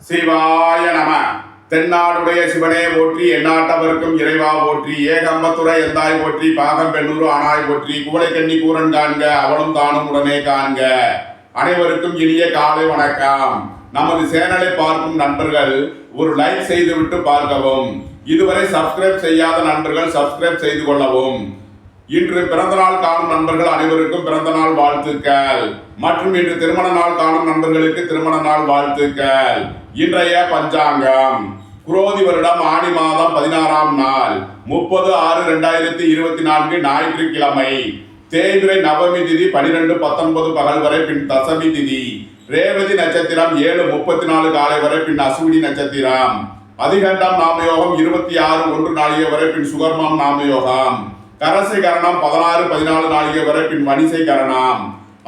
சிவாய நம. தென்னாடுடைய சிவனே போற்றி, எந்நாட்டவர்க்கும் இறைவா போற்றி, ஏகம்பத்துறை எந்தாய் போற்றி, பாகம் பெண்ணூறு ஆனாய் போற்றி, குவளை கண்ணி கூரன் காண்க, அவளும் தானும் உடனே காண்க. அனைவருக்கும் இனிய காலை வணக்கம். நமது சேனலை பார்க்கும் நண்பர்கள் ஒரு லைக் செய்துவிட்டு பார்க்கவும். இதுவரை சப்ஸ்கிரைப் செய்யாத நண்பர்கள் சப்ஸ்கிரைப் செய்து கொள்ளவும். இன்று பிறந்தநாள் காணும் நண்பர்கள் அனைவருக்கும் பிறந்த நாள் வாழ்த்துக்கள். மற்றும் இன்று திருமண நாள் காணும் நண்பர்களுக்கு திருமண நாள் வாழ்த்துக்கள். இன்றைய பஞ்சாங்கம் குரோதி வருடம் ஆடி மாதம் 16ஆம் நாள் 30/6/2024 ஞாயிற்றுக்கிழமை. தேய்பிறை நவமி திதி 12:19 பகல் வரை, பின் தசமி திதி. ரேவதி நட்சத்திரம் 7:34 காலை வரை, பின் அசுவினி நட்சத்திரம். அதிகண்டம் நாமயோகம் 26:1 நாளிகை வரை, பின் சுகர்மம் நாமயோகம். கரசை கரணம் 16:14 நாளிகை வரை, பின் வணிசை கரணம்.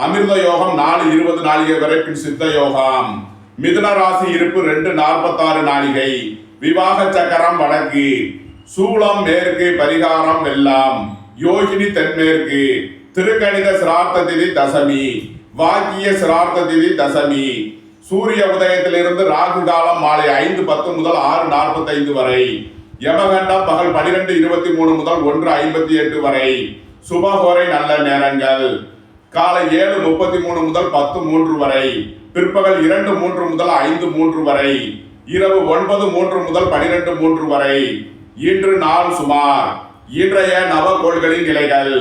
அமிர்த யோகம் 4:20 நாளிகை வரை, பின் சித்த யோகம். மிதுன ராசி இருப்பு 2:46 நாளிகை. விவாக சக்கரம் வடக்கு, சூளம் மேற்கு, பரிகாரம் வெள்ளம், யோகினி தென்மேற்கு. திருக்கணித சிரார்த்த திதி தசமி, வாக்கிய சிரார்த்த திதி தசமி. சூரிய உதயத்திலிருந்து ராகு காலம் மாலை 5:10 முதல் 6:45 வரை. யமகண்டம் பகல் 12:23 முதல் 1:58 வரை. சுபகோரை நல்ல நேரங்கள் காலை 7:33 முதல் 10:03 வரை. பிற்பகல் 2:03 முதல் 5:03 வரை. இரவு 9:03 முதல் 12:03 வரை. இன்று நாள் சுமார். இன்றைய நவகோள்களின் நிலைகள்: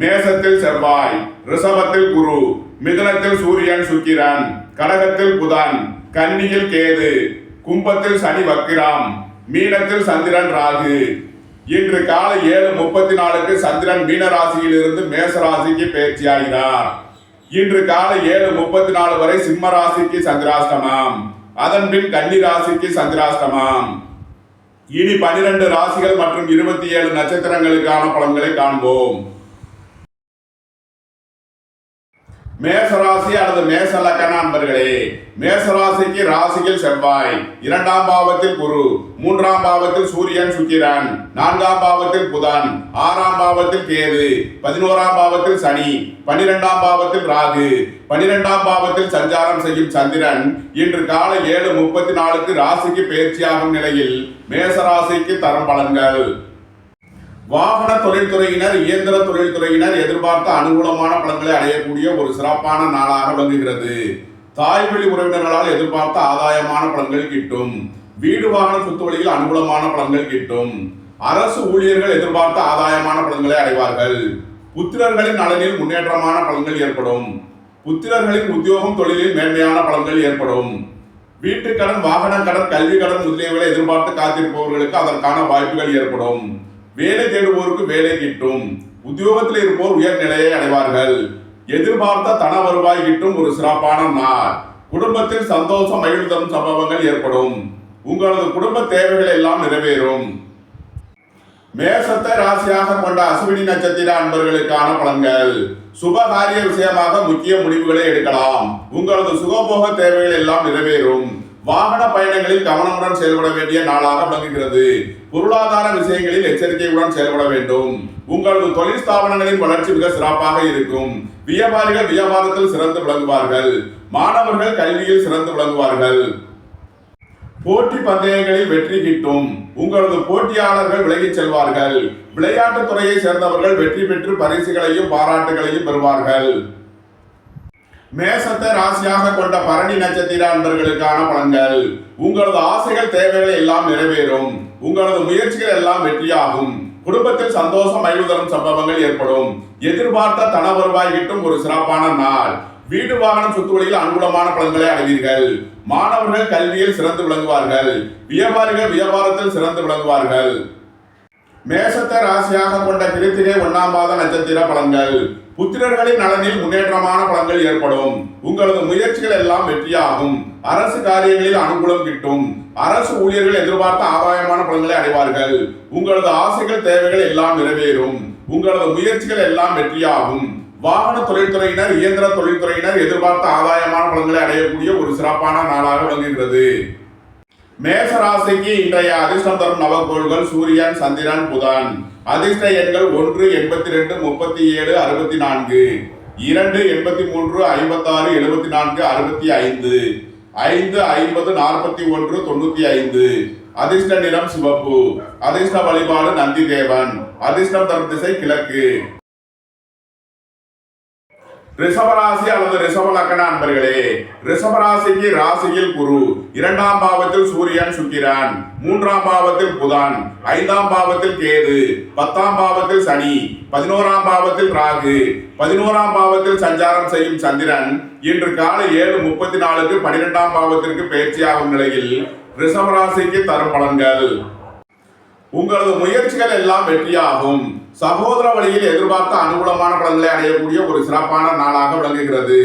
மேசத்தில் செவ்வாய், ரிஷபத்தில் குரு, மிதுனத்தில் சூரியன் சுக்கிரன், கடகத்தில் புதன், கன்னியில் கேது, கும்பத்தில் சனி வக்கிரம், மீனத்தில் சந்திரன் ராகு. இன்று காலை 7:34 சந்திரன் மீன ராசியிலிருந்து மேச ராசிக்கு பயிற்சியாகிறார். இன்று காலை 7:34 வரை சிம்ம ராசிக்கு சந்திராஷ்டமம். அதன் பின் கன்னி ராசிக்கு சந்திராஷ்டமம். இனி 12 ராசிகள் மற்றும் 27 நட்சத்திரங்களுக்கான பலன்களை காண்போம். மேசராசி அல்லது மேச லக்கண அன்பர்களே, மேசராசிக்கு ராசியில் செவ்வாய், 2ஆம் பாவத்தில் குரு, 3ஆம் பாவத்தில் சூரியன் சுக்கிரன், 4ஆம் பாவத்தில் புதன், 6ஆம் பாவத்தில் கேது, 11ஆம் பாவத்தில் சனி, 12ஆம் பாவத்தில் ராகு, 12ஆம் பாவத்தில் சஞ்சாரம் செய்யும் சந்திரன் இன்று காலை 7:34 ராசிக்கு பயிற்சியாகும் நிலையில் மேசராசிக்கு தரும் பலன்கள். வாகன தொழில்துறையினர், இயந்திர தொழில்துறையினர் எதிர்பார்த்த அனுகூலமான பலன்களை அடையக்கூடிய ஒரு சிறப்பான நாளாக விளங்குகிறது. தாய்வழி உறவினர்களால் எதிர்பார்த்த ஆதாயமான பலன்கள் கிட்டும். வீடு வாகன சொத்து வழியில் அனுகூலமான பலன்கள் கிட்டும். அரசு ஊழியர்கள் எதிர்பார்த்த ஆதாயமான பலன்களை அடைவார்கள். புத்திரர்களின் நலனில் முன்னேற்றமான பலன்கள் ஏற்படும். புத்திரர்களின் உத்தியோகம் தொழிலில் மேன்மையான பலன்கள் ஏற்படும். வீட்டு கடன், வாகன கடன், கல்வி கடன் முதலியவர்களை எதிர்பார்த்து காத்திருப்பவர்களுக்கு அதற்கான வாய்ப்புகள் ஏற்படும். வேலை தேடுவோருக்கு வேலை கிட்டும். உத்தியோகத்தில் இருப்போர் உயர் நிலையை அடைவார்கள். எதிர்பார்த்த தன வருவாய் கிட்டும் ஒரு சிறப்பான நாள். குடும்பத்தில் சந்தோஷம், மகிழ்வு தரும் சம்பவங்கள் ஏற்படும். உங்களது குடும்ப தேவைகள் எல்லாம் நிறைவேறும். மேசத்தை ராசியாக கொண்ட அசுவினி நட்சத்திர அன்பர்களுக்கான பலன்கள். சுபகாரிய விஷயமாக முக்கிய முடிவுகளை எடுக்கலாம். உங்களது சுகபோக தேவைகள் எல்லாம் நிறைவேறும். வாகன பயணங்களில் கவனமுடன் செயல்பட வேண்டிய நாளாக விளங்குகிறது. பொருளாதார விஷயங்களில் எச்சரிக்கையுடன் செயல்பட வேண்டும். உங்களது தொழில் ஸ்தாபனங்களின் வளர்ச்சி மிக சிறப்பாக இருக்கும். வியாபாரிகள் வியாபாரத்தில் சிறந்து விளங்குவார்கள். மாணவர்கள் கல்வியில் சிறந்து விளங்குவார்கள். போட்டி பந்தயங்களில் வெற்றி கிட்டும். உங்களது போட்டியாளர்கள் விலகிச் செல்வார்கள். விளையாட்டுத் துறையை சேர்ந்தவர்கள் வெற்றி பெற்று பரிசுகளையும் பாராட்டுகளையும் பெறுவார்கள். மேசத்தை ராசியாக கொண்ட பரணி நட்சத்திர அன்பர்களுக்கான பலன்கள். உங்களது ஆசைகள், தேவைகள் எல்லாம் நிறைவேறும். உங்களது முயற்சிகள் எல்லாம் வெற்றியாகும். குடும்பத்தில் சந்தோஷம், மகிழ்வு தரும் சம்பவங்கள் ஏற்படும். எதிர்பார்த்த தன வருவாய் கிட்டும் ஒரு சிறப்பான நாள். வீடு வாகனம் சொத்து வழியில் அனுகூலமான பலன்களை அடைவீர்கள். மாணவர்கள் கல்வியில் சிறந்து விளங்குவார்கள். வியாபாரிகள் வியாபாரத்தில் சிறந்து விளங்குவார்கள். மேசத்தை ராசியாக கொண்ட கிருத்திகை 1ஆம் பாத நட்சத்திர பலன்கள். புத்திரர்களின் நலனில் முன்னேற்றமான பலன்கள் ஏற்படும். உங்களது முயற்சிகள் எல்லாம் வெற்றியாகும். அரசு காரியங்களில் அனுகூலம் கிட்டும். அரசு ஊழியர்கள் எதிர்பார்த்த ஆதாயமான பலன்களை அடைவார்கள். உங்களது ஆசைகள், தேவைகள் எல்லாம் நிறைவேறும். உங்களது முயற்சிகள் எல்லாம் வெற்றியாகும். வாகன தொழில்துறையினர், இயந்திர தொழில்துறையினர் எதிர்பார்த்த ஆதாயமான பலன்களை அடையக்கூடிய ஒரு சிறப்பான நாளாக விளங்குகிறது. மேச ராசிக்கு இன்றைய அதிர்ஷ்டம் தரும் நவகோள்கள் சூரியன், சந்திரன், புதன். அதிர்ஷ்ட எண்கள் 1, 82, 37, 64, 2, 83, 56, 74, 65. 5, 50, 41, 95. அதிர்ஷ்ட நிறம் சிவப்பு. அதிர்ஷ்ட வழிபாடு நந்தி தேவன். அதிர்ஷ்டம் தரும் திசை கிழக்கு. ரிஷபராசி அல்லது ரிஷப லக்ன அன்பர்களே, ரிஷபராசிக்கு ராசியில் குரு, 2ஆம் பாவத்தில் சூரியன் சுக்கிரன், 3ஆம் பாவத்தில் புதன், 5ஆம் பாவத்தில் கேது, 10ஆம் பாவத்தில் சனி, 11ஆம் பாவத்தில் ராகு, 11ஆம் பாவத்தில் சஞ்சாரம் செய்யும் சந்திரன் இன்று காலை 7:34க்கு 12ஆம் பாவத்திற்கு பயிற்சியாகும் நிலையில் ரிஷபராசிக்கு தரும் பலன்கள். உங்களது முயற்சிகள் எல்லாம் வெற்றியாகும். சகோதர வழியில் எதிர்பார்த்த அனுகூலமான பலன்களை அடையக்கூடிய ஒரு சிறப்பான நாளாக விளங்குகிறது.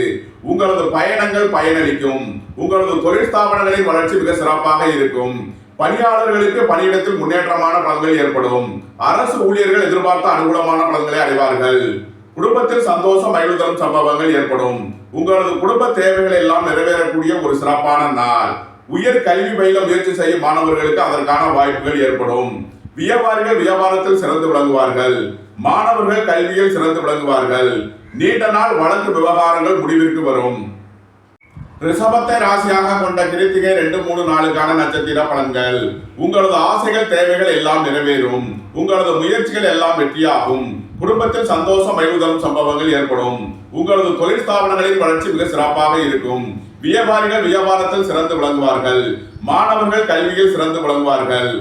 உங்களது பயணங்கள் பயனளிக்கும். உங்களது தொழில் ஸ்தாபனங்களின் வளர்ச்சி மிக சிறப்பாக இருக்கும். பணியாளர்களுக்கு பணியிடத்தில் முன்னேற்றமான பலன்கள் ஏற்படும். அரசு ஊழியர்கள் எதிர்பார்த்த அனுகூலமான பலன்களை அடைவார்கள். குடும்பத்தில் சந்தோஷம் மகிழ்வு தரும் சம்பவங்கள் ஏற்படும். உங்களது குடும்ப தேவைகள் எல்லாம் நிறைவேறக்கூடிய ஒரு சிறப்பான நாள். உயர் கல்வி பயில முயற்சி செய்யும் மாணவர்களுக்கு அதற்கான வாய்ப்புகள் ஏற்படும். வியாபாரிகள் வியாபாரத்தில் சிறந்து விளங்குவார்கள். மாணவர்கள் கல்வியில் சிறந்து விளங்குவார்கள். நீண்ட நாள் வழக்கு விவகாரங்கள் முடிவிற்கு வரும். ரிஷபத்தை ராசியாக கொண்ட கிருத்திகை 2, 3 நாளுக்கான நட்சத்திர பலன்கள். உங்களது ஆசைகள் தேவைகள் எல்லாம் நிறைவேறும். உங்களது முயற்சிகள் எல்லாம் வெற்றியாகும். குடும்பத்தில் சந்தோஷம் மகிழ்வு தரும் சம்பவங்கள் ஏற்படும். உங்களது தொழில் ஸ்தாபனங்களின் வளர்ச்சி மிக சிறப்பாக இருக்கும். வியாபாரிகள் வியாபாரத்தில் சிறந்து விளங்குவார்கள். மாணவர்கள் கல்வியில் சிறந்து விளங்குவார்கள்.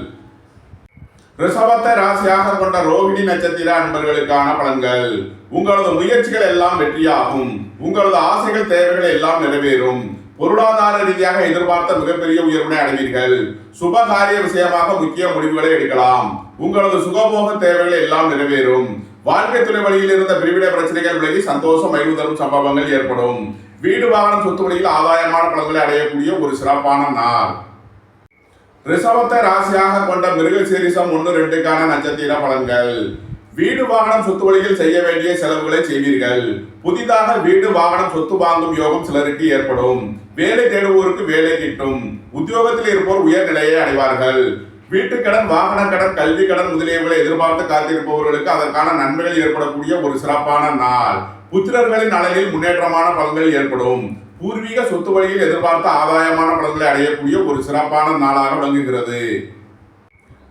ரிஷபத்தை ராசியாக கொண்ட ரோகிணி நட்சத்திர அன்பர்களுக்கான பலன்கள். உங்களது முயற்சிகள் எல்லாம் வெற்றியாகும். உங்களது ஆசைகள் தேவைகள் எல்லாம் நிறைவேறும். பொருளாதார ரீதியாக எதிர்பார்த்த மிகப்பெரிய உயர்வினை அடைவீர்கள். சுபகாரிய விஷயமாக முக்கிய முடிவுகளை எடுக்கலாம். உங்களது சுகபோக தேவைகள் எல்லாம் நிறைவேறும். வாழ்க்கை துணை வழியில் இருந்த பிரிவினை பிரச்சனைகள் விலகி சந்தோஷம் மகிழ்வு தரும் சம்பவங்கள் ஏற்படும். வீடு வாகனம் சொத்து வழியில் ஆதாயமான பலன்களை அடையக்கூடிய ஒரு சிறப்பான நாள். ரிஷபத்தை ராசியாக கொண்ட மிருகசீரிஷம் 1, 2க்கான நட்சத்திர பலன்கள். வீடு வாகனம் சொத்து வழியில் செய்ய வேண்டிய செலவுகளை செய்வீர்கள். புதிதாக வீடு வாகனம் சொத்து வாங்கும் யோகம் சிலருக்கு ஏற்படும். வேலை தேடுவோருக்கு வேலை கிட்டும். உத்தியோகத்தில் இருப்போர் உயர்நிலையை அடைவார்கள். வீட்டுக்கடன், வாகன கடன், கல்வி கடன் முதலியவர்களை எதிர்பார்த்து காத்திருப்பவர்களுக்கு அதற்கான நன்மைகள் ஏற்படக்கூடிய ஒரு சிறப்பான நாள். புத்திரர்களின் நலனில் முன்னேற்றமான பலன்கள் ஏற்படும். பூர்வீக சொத்து வழியில் எதிர்பார்த்த ஆதாயமான பலன்களை அடையக்கூடிய ஒரு சிறப்பான நாளாக விளங்குகிறது.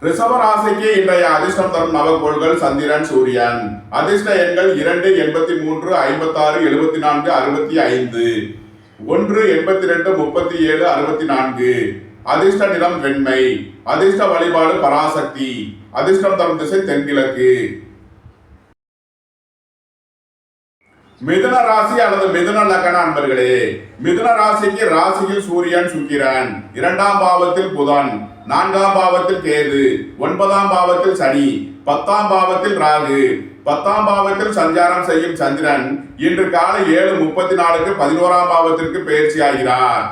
ரிஷப ராசிக்கு இன்றைய அதிர்ஷ்டம் தரும் நவகோள்கள் சந்திரன், சூரியன். அதிர்ஷ்ட எண்கள் 2, 83, 56, 74, 65, 1, 82, 37, 64. அதிர்ஷ்ட நிறம் வெண்மை. அதிர்ஷ்ட வழிபாடு பராசக்தி. அதிர்ஷ்டம் தரும் திசை தென்கிழக்கு. மிதுன ராசி அல்லது மிதுன லக்ன அன்பர்களே, மிதுன ராசிக்கு ராசியில் சூரியன் சுக்கிரன், 2ஆம் பாவத்தில் புதன், 4ஆம் பாவத்தில் கேது, 9ஆம் பாவத்தில் சனி, 10ஆம் பாவத்தில் ராகு, 10ஆம் பாவத்தில் சஞ்சாரம் செய்யும் சந்திரன் இன்று காலை 7:34க்கு 11ஆம் பாவத்திற்கு பயிற்சி ஆகிறார்.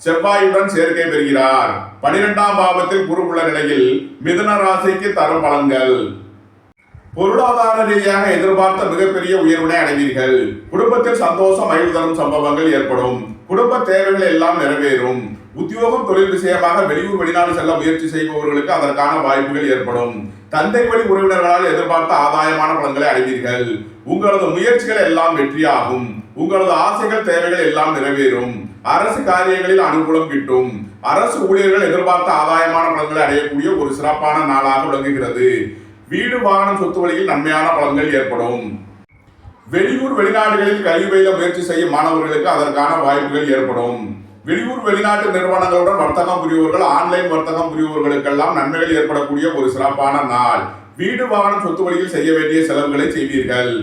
செவ்வாயுடன் சேர்க்கை பெறுகிறார். 12ஆம் பாவத்தில் குரு உள்ள நிலையில் மிதுன ராசிக்கு தரும் பலன்கள். பொருளாதார ரீதியாக எதிர்பார்த்த மிகப்பெரிய உயர்வினை அடைவீர்கள். குடும்பத்தில் சந்தோஷம் மகிழ்வு தரும் சம்பவங்கள் ஏற்படும். குடும்ப தேவைகள் எல்லாம் நிறைவேறும். உத்தியோகம் தொழில் விஷயமாக வெளியூர் வெளிநாடு செல்ல முயற்சி செய்பவர்களுக்கு அதற்கான வாய்ப்புகள் ஏற்படும். தந்தை வழி உறவினர்களால் எதிர்பார்த்த ஆதாயமான பலன்களை அடைவீர்கள். உங்களது முயற்சிகள் எல்லாம் வெற்றியாகும். உங்களது ஆசைகள் தேவைகள் எல்லாம் நிறைவேறும். அரசு காரியங்களில் அனுகூலம் கிட்டும். அரசு ஊழியர்கள் எதிர்பார்த்த ஆதாயமான பலன்களை அடையக்கூடிய ஒரு சிறப்பான நாளாக விளங்குகிறது. வீடு வாகனம் சொத்து வழியில் நன்மையான பலன்கள் ஏற்படும். வெளியூர் வெளிநாடுகளில் கல்வி பயில முயற்சி செய்யும் மாணவர்களுக்கு அதற்கான வாய்ப்புகள் ஏற்படும். வெளியூர் வெளிநாட்டு நிறுவனங்களுடன் வர்த்தகம் புரிபவர்கள், ஆன்லைன் வர்த்தகம் புரிபவர்களுக்கெல்லாம் நன்மைகள் ஏற்படக்கூடிய ஒரு சிறப்பான நாள். வீடு வாகனம் சொத்து வழியில் செய்ய வேண்டிய செலவுகளை செய்வீர்கள்.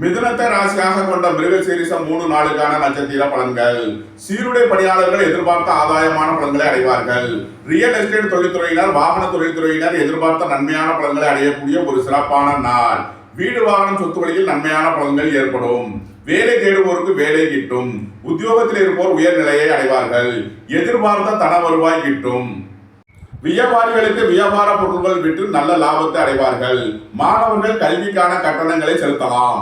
மிதுனத்தை ராசியாக கொண்ட மிருகசீரிஷம் 3 நாளுக்கான நட்சத்திர பலன்கள். சீருடை பணியாளர்கள் எதிர்பார்த்த ஆதாயமான பலன்களை அடைவார்கள். ரியல் எஸ்டேட் தொழில்துறையினர், வாகன தொழில்துறையினர் எதிர்பார்த்த நன்மையான பலன்களை அடையக்கூடிய ஒரு சிறப்பான நாள். வீடு வாகனம் சொத்து வழியில் நன்மையான பலன்கள் ஏற்படும். வேலை தேடுவோருக்கு வேலை கிட்டும். உத்தியோகத்தில் இருப்போர் உயர்நிலையை அடைவார்கள். எதிர்பார்த்த தன வருவாய் கிட்டும். வியாபாரிகளுக்கு வியாபார பொருட்கள் விட்டு நல்ல லாபத்தை அடைவார்கள். மாணவர்கள் கல்விக்கான கட்டணங்களை செலுத்தலாம்.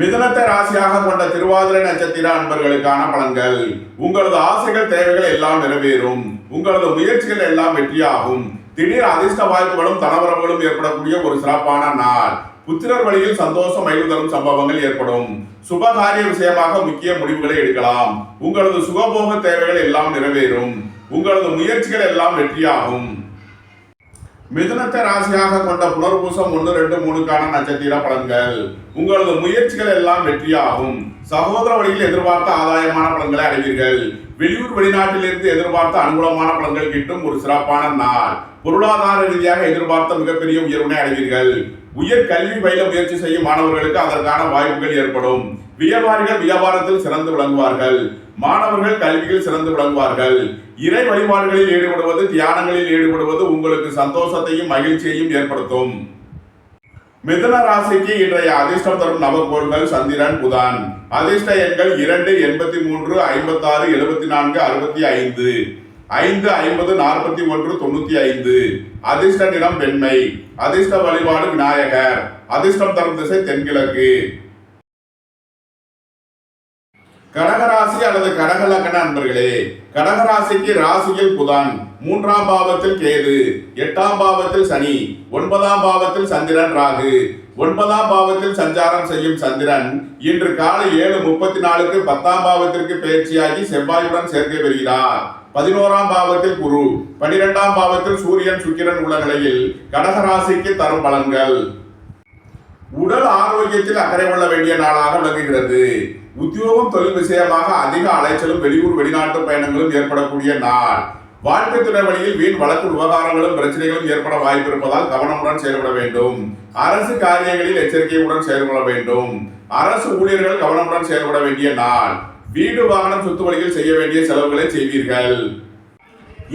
மிதுனத்தை ராசியாக கொண்ட திருவாதிரை நட்சத்திர அன்பர்களுக்கான பலன்கள். உங்களது ஆசைகள் தேவைகள் எல்லாம் நிறைவேறும். உங்களது முயற்சிகள் எல்லாம் வெற்றியாகும். திடீர் அதிர்ஷ்ட வாய்ப்புகளும் தனவரவுகளும் ஏற்படக்கூடிய ஒரு சிறப்பான நாள். புத்திரர் வழியில் சந்தோஷம் மகிழ்வு தரும் சம்பவங்கள் ஏற்படும். சுபகாரிய விஷயமாக முக்கிய முடிவுகளை எடுக்கலாம். உங்களது சுகபோக தேவைகள் எல்லாம் நிறைவேறும். உங்களது முயற்சிகள் எல்லாம் வெற்றியாகும். மிதுனத்தை ராசியாக கொண்ட புனர்பூசம் 1, 2, 3க்கான நட்சத்திர பலன்கள். உங்களது முயற்சிகள் எல்லாம் வெற்றியாகும். சகோதர வழியில் எதிர்பார்த்த ஆதாயமான பலன்களை அடைவீர்கள். வெளியூர் வெளிநாட்டிலிருந்து எதிர்பார்த்த அனுகூலமான பலன்கள் கிட்டும் ஒரு சிறப்பான நாள். பொருளாதார ரீதியாக எதிர்பார்த்த மிகப்பெரிய உயர்வினை அடைவீர்கள். உயர் கல்வி பயில முயற்சி செய்யும் மாணவர்களுக்கு அதற்கான வாய்ப்புகள் ஏற்படும். வியாபாரிகள் வியாபாரத்தில் சிறந்து விளங்குவார்கள். மாணவர்கள் கல்வியில் சிறந்து விளங்குவார்கள். இறை வழிபாடுகளில் ஈடுபடுவது, தியானங்களில் ஈடுபடுவது உங்களுக்கு சந்தோஷத்தையும் மகிழ்ச்சியையும் ஏற்படுத்தும். மிதுன ராசிக்கு இன்றைய அதிர்ஷ்டம் தரும் நவகோள்கள் சந்திரன், புதன். அதிர்ஷ்ட எண்கள் 2, 83, 56, 74, 65, 5, 50, 41, 95. அதிர்ஷ்ட நிறம் வெண்மை. அதிர்ஷ்ட வழிபாடு விநாயகர். அதிர்ஷ்டம் தரும் திசை தென்கிழக்கு. கடகராசி அல்லது கடகலக்கண அன்பர்களே, கடகராசிக்கு ராசியில் புதன், 3ஆம் பாவத்தில் கேது, 8ஆம் பாவத்தில் சனி, 9ஆம் பாவத்தில் சந்திரன், ராகு. 9ஆம் பாவத்தில் சஞ்சாரம் செய்யும் சந்திரன் இன்று காலை 7:34க்கு 10ஆம் பாவத்திற்கு பயிற்சியாகி செவ்வாயுடன் சேர்க்கை பெறுகிறார். 11ஆம் பாவத்தில் குரு, 12ஆம் பாவத்தில் சூரியன், சுக்கிரன் உள்ள நிலையில் கடகராசிக்கு தரும் பலன்கள். உடல் ஆரோக்கியத்தில் அக்கறை கொள்ள வேண்டிய நாளாக விளங்குகிறது. உத்தியோகம் தொழில் விஷயமாக அதிக அலைச்சலும் வெளியூர் வெளிநாட்டு பயணங்களும் ஏற்படக்கூடிய நாள். வாழ்க்கை துணை வழியில் வீண் வழக்கு விவகாரங்களும் பிரச்சனைகளும் ஏற்பட வாய்ப்பு இருப்பதால் கவனமுடன் செயல்பட வேண்டும். அரசு காரியங்களில் எச்சரிக்கையுடன் செயல்பட வேண்டும். அரசு ஊழியர்கள் கவனமுடன் செயல்பட வேண்டிய நாள். வீடு வாகனம் சொத்து வழியில் செய்ய வேண்டிய செலவுகளை செய்வீர்கள்.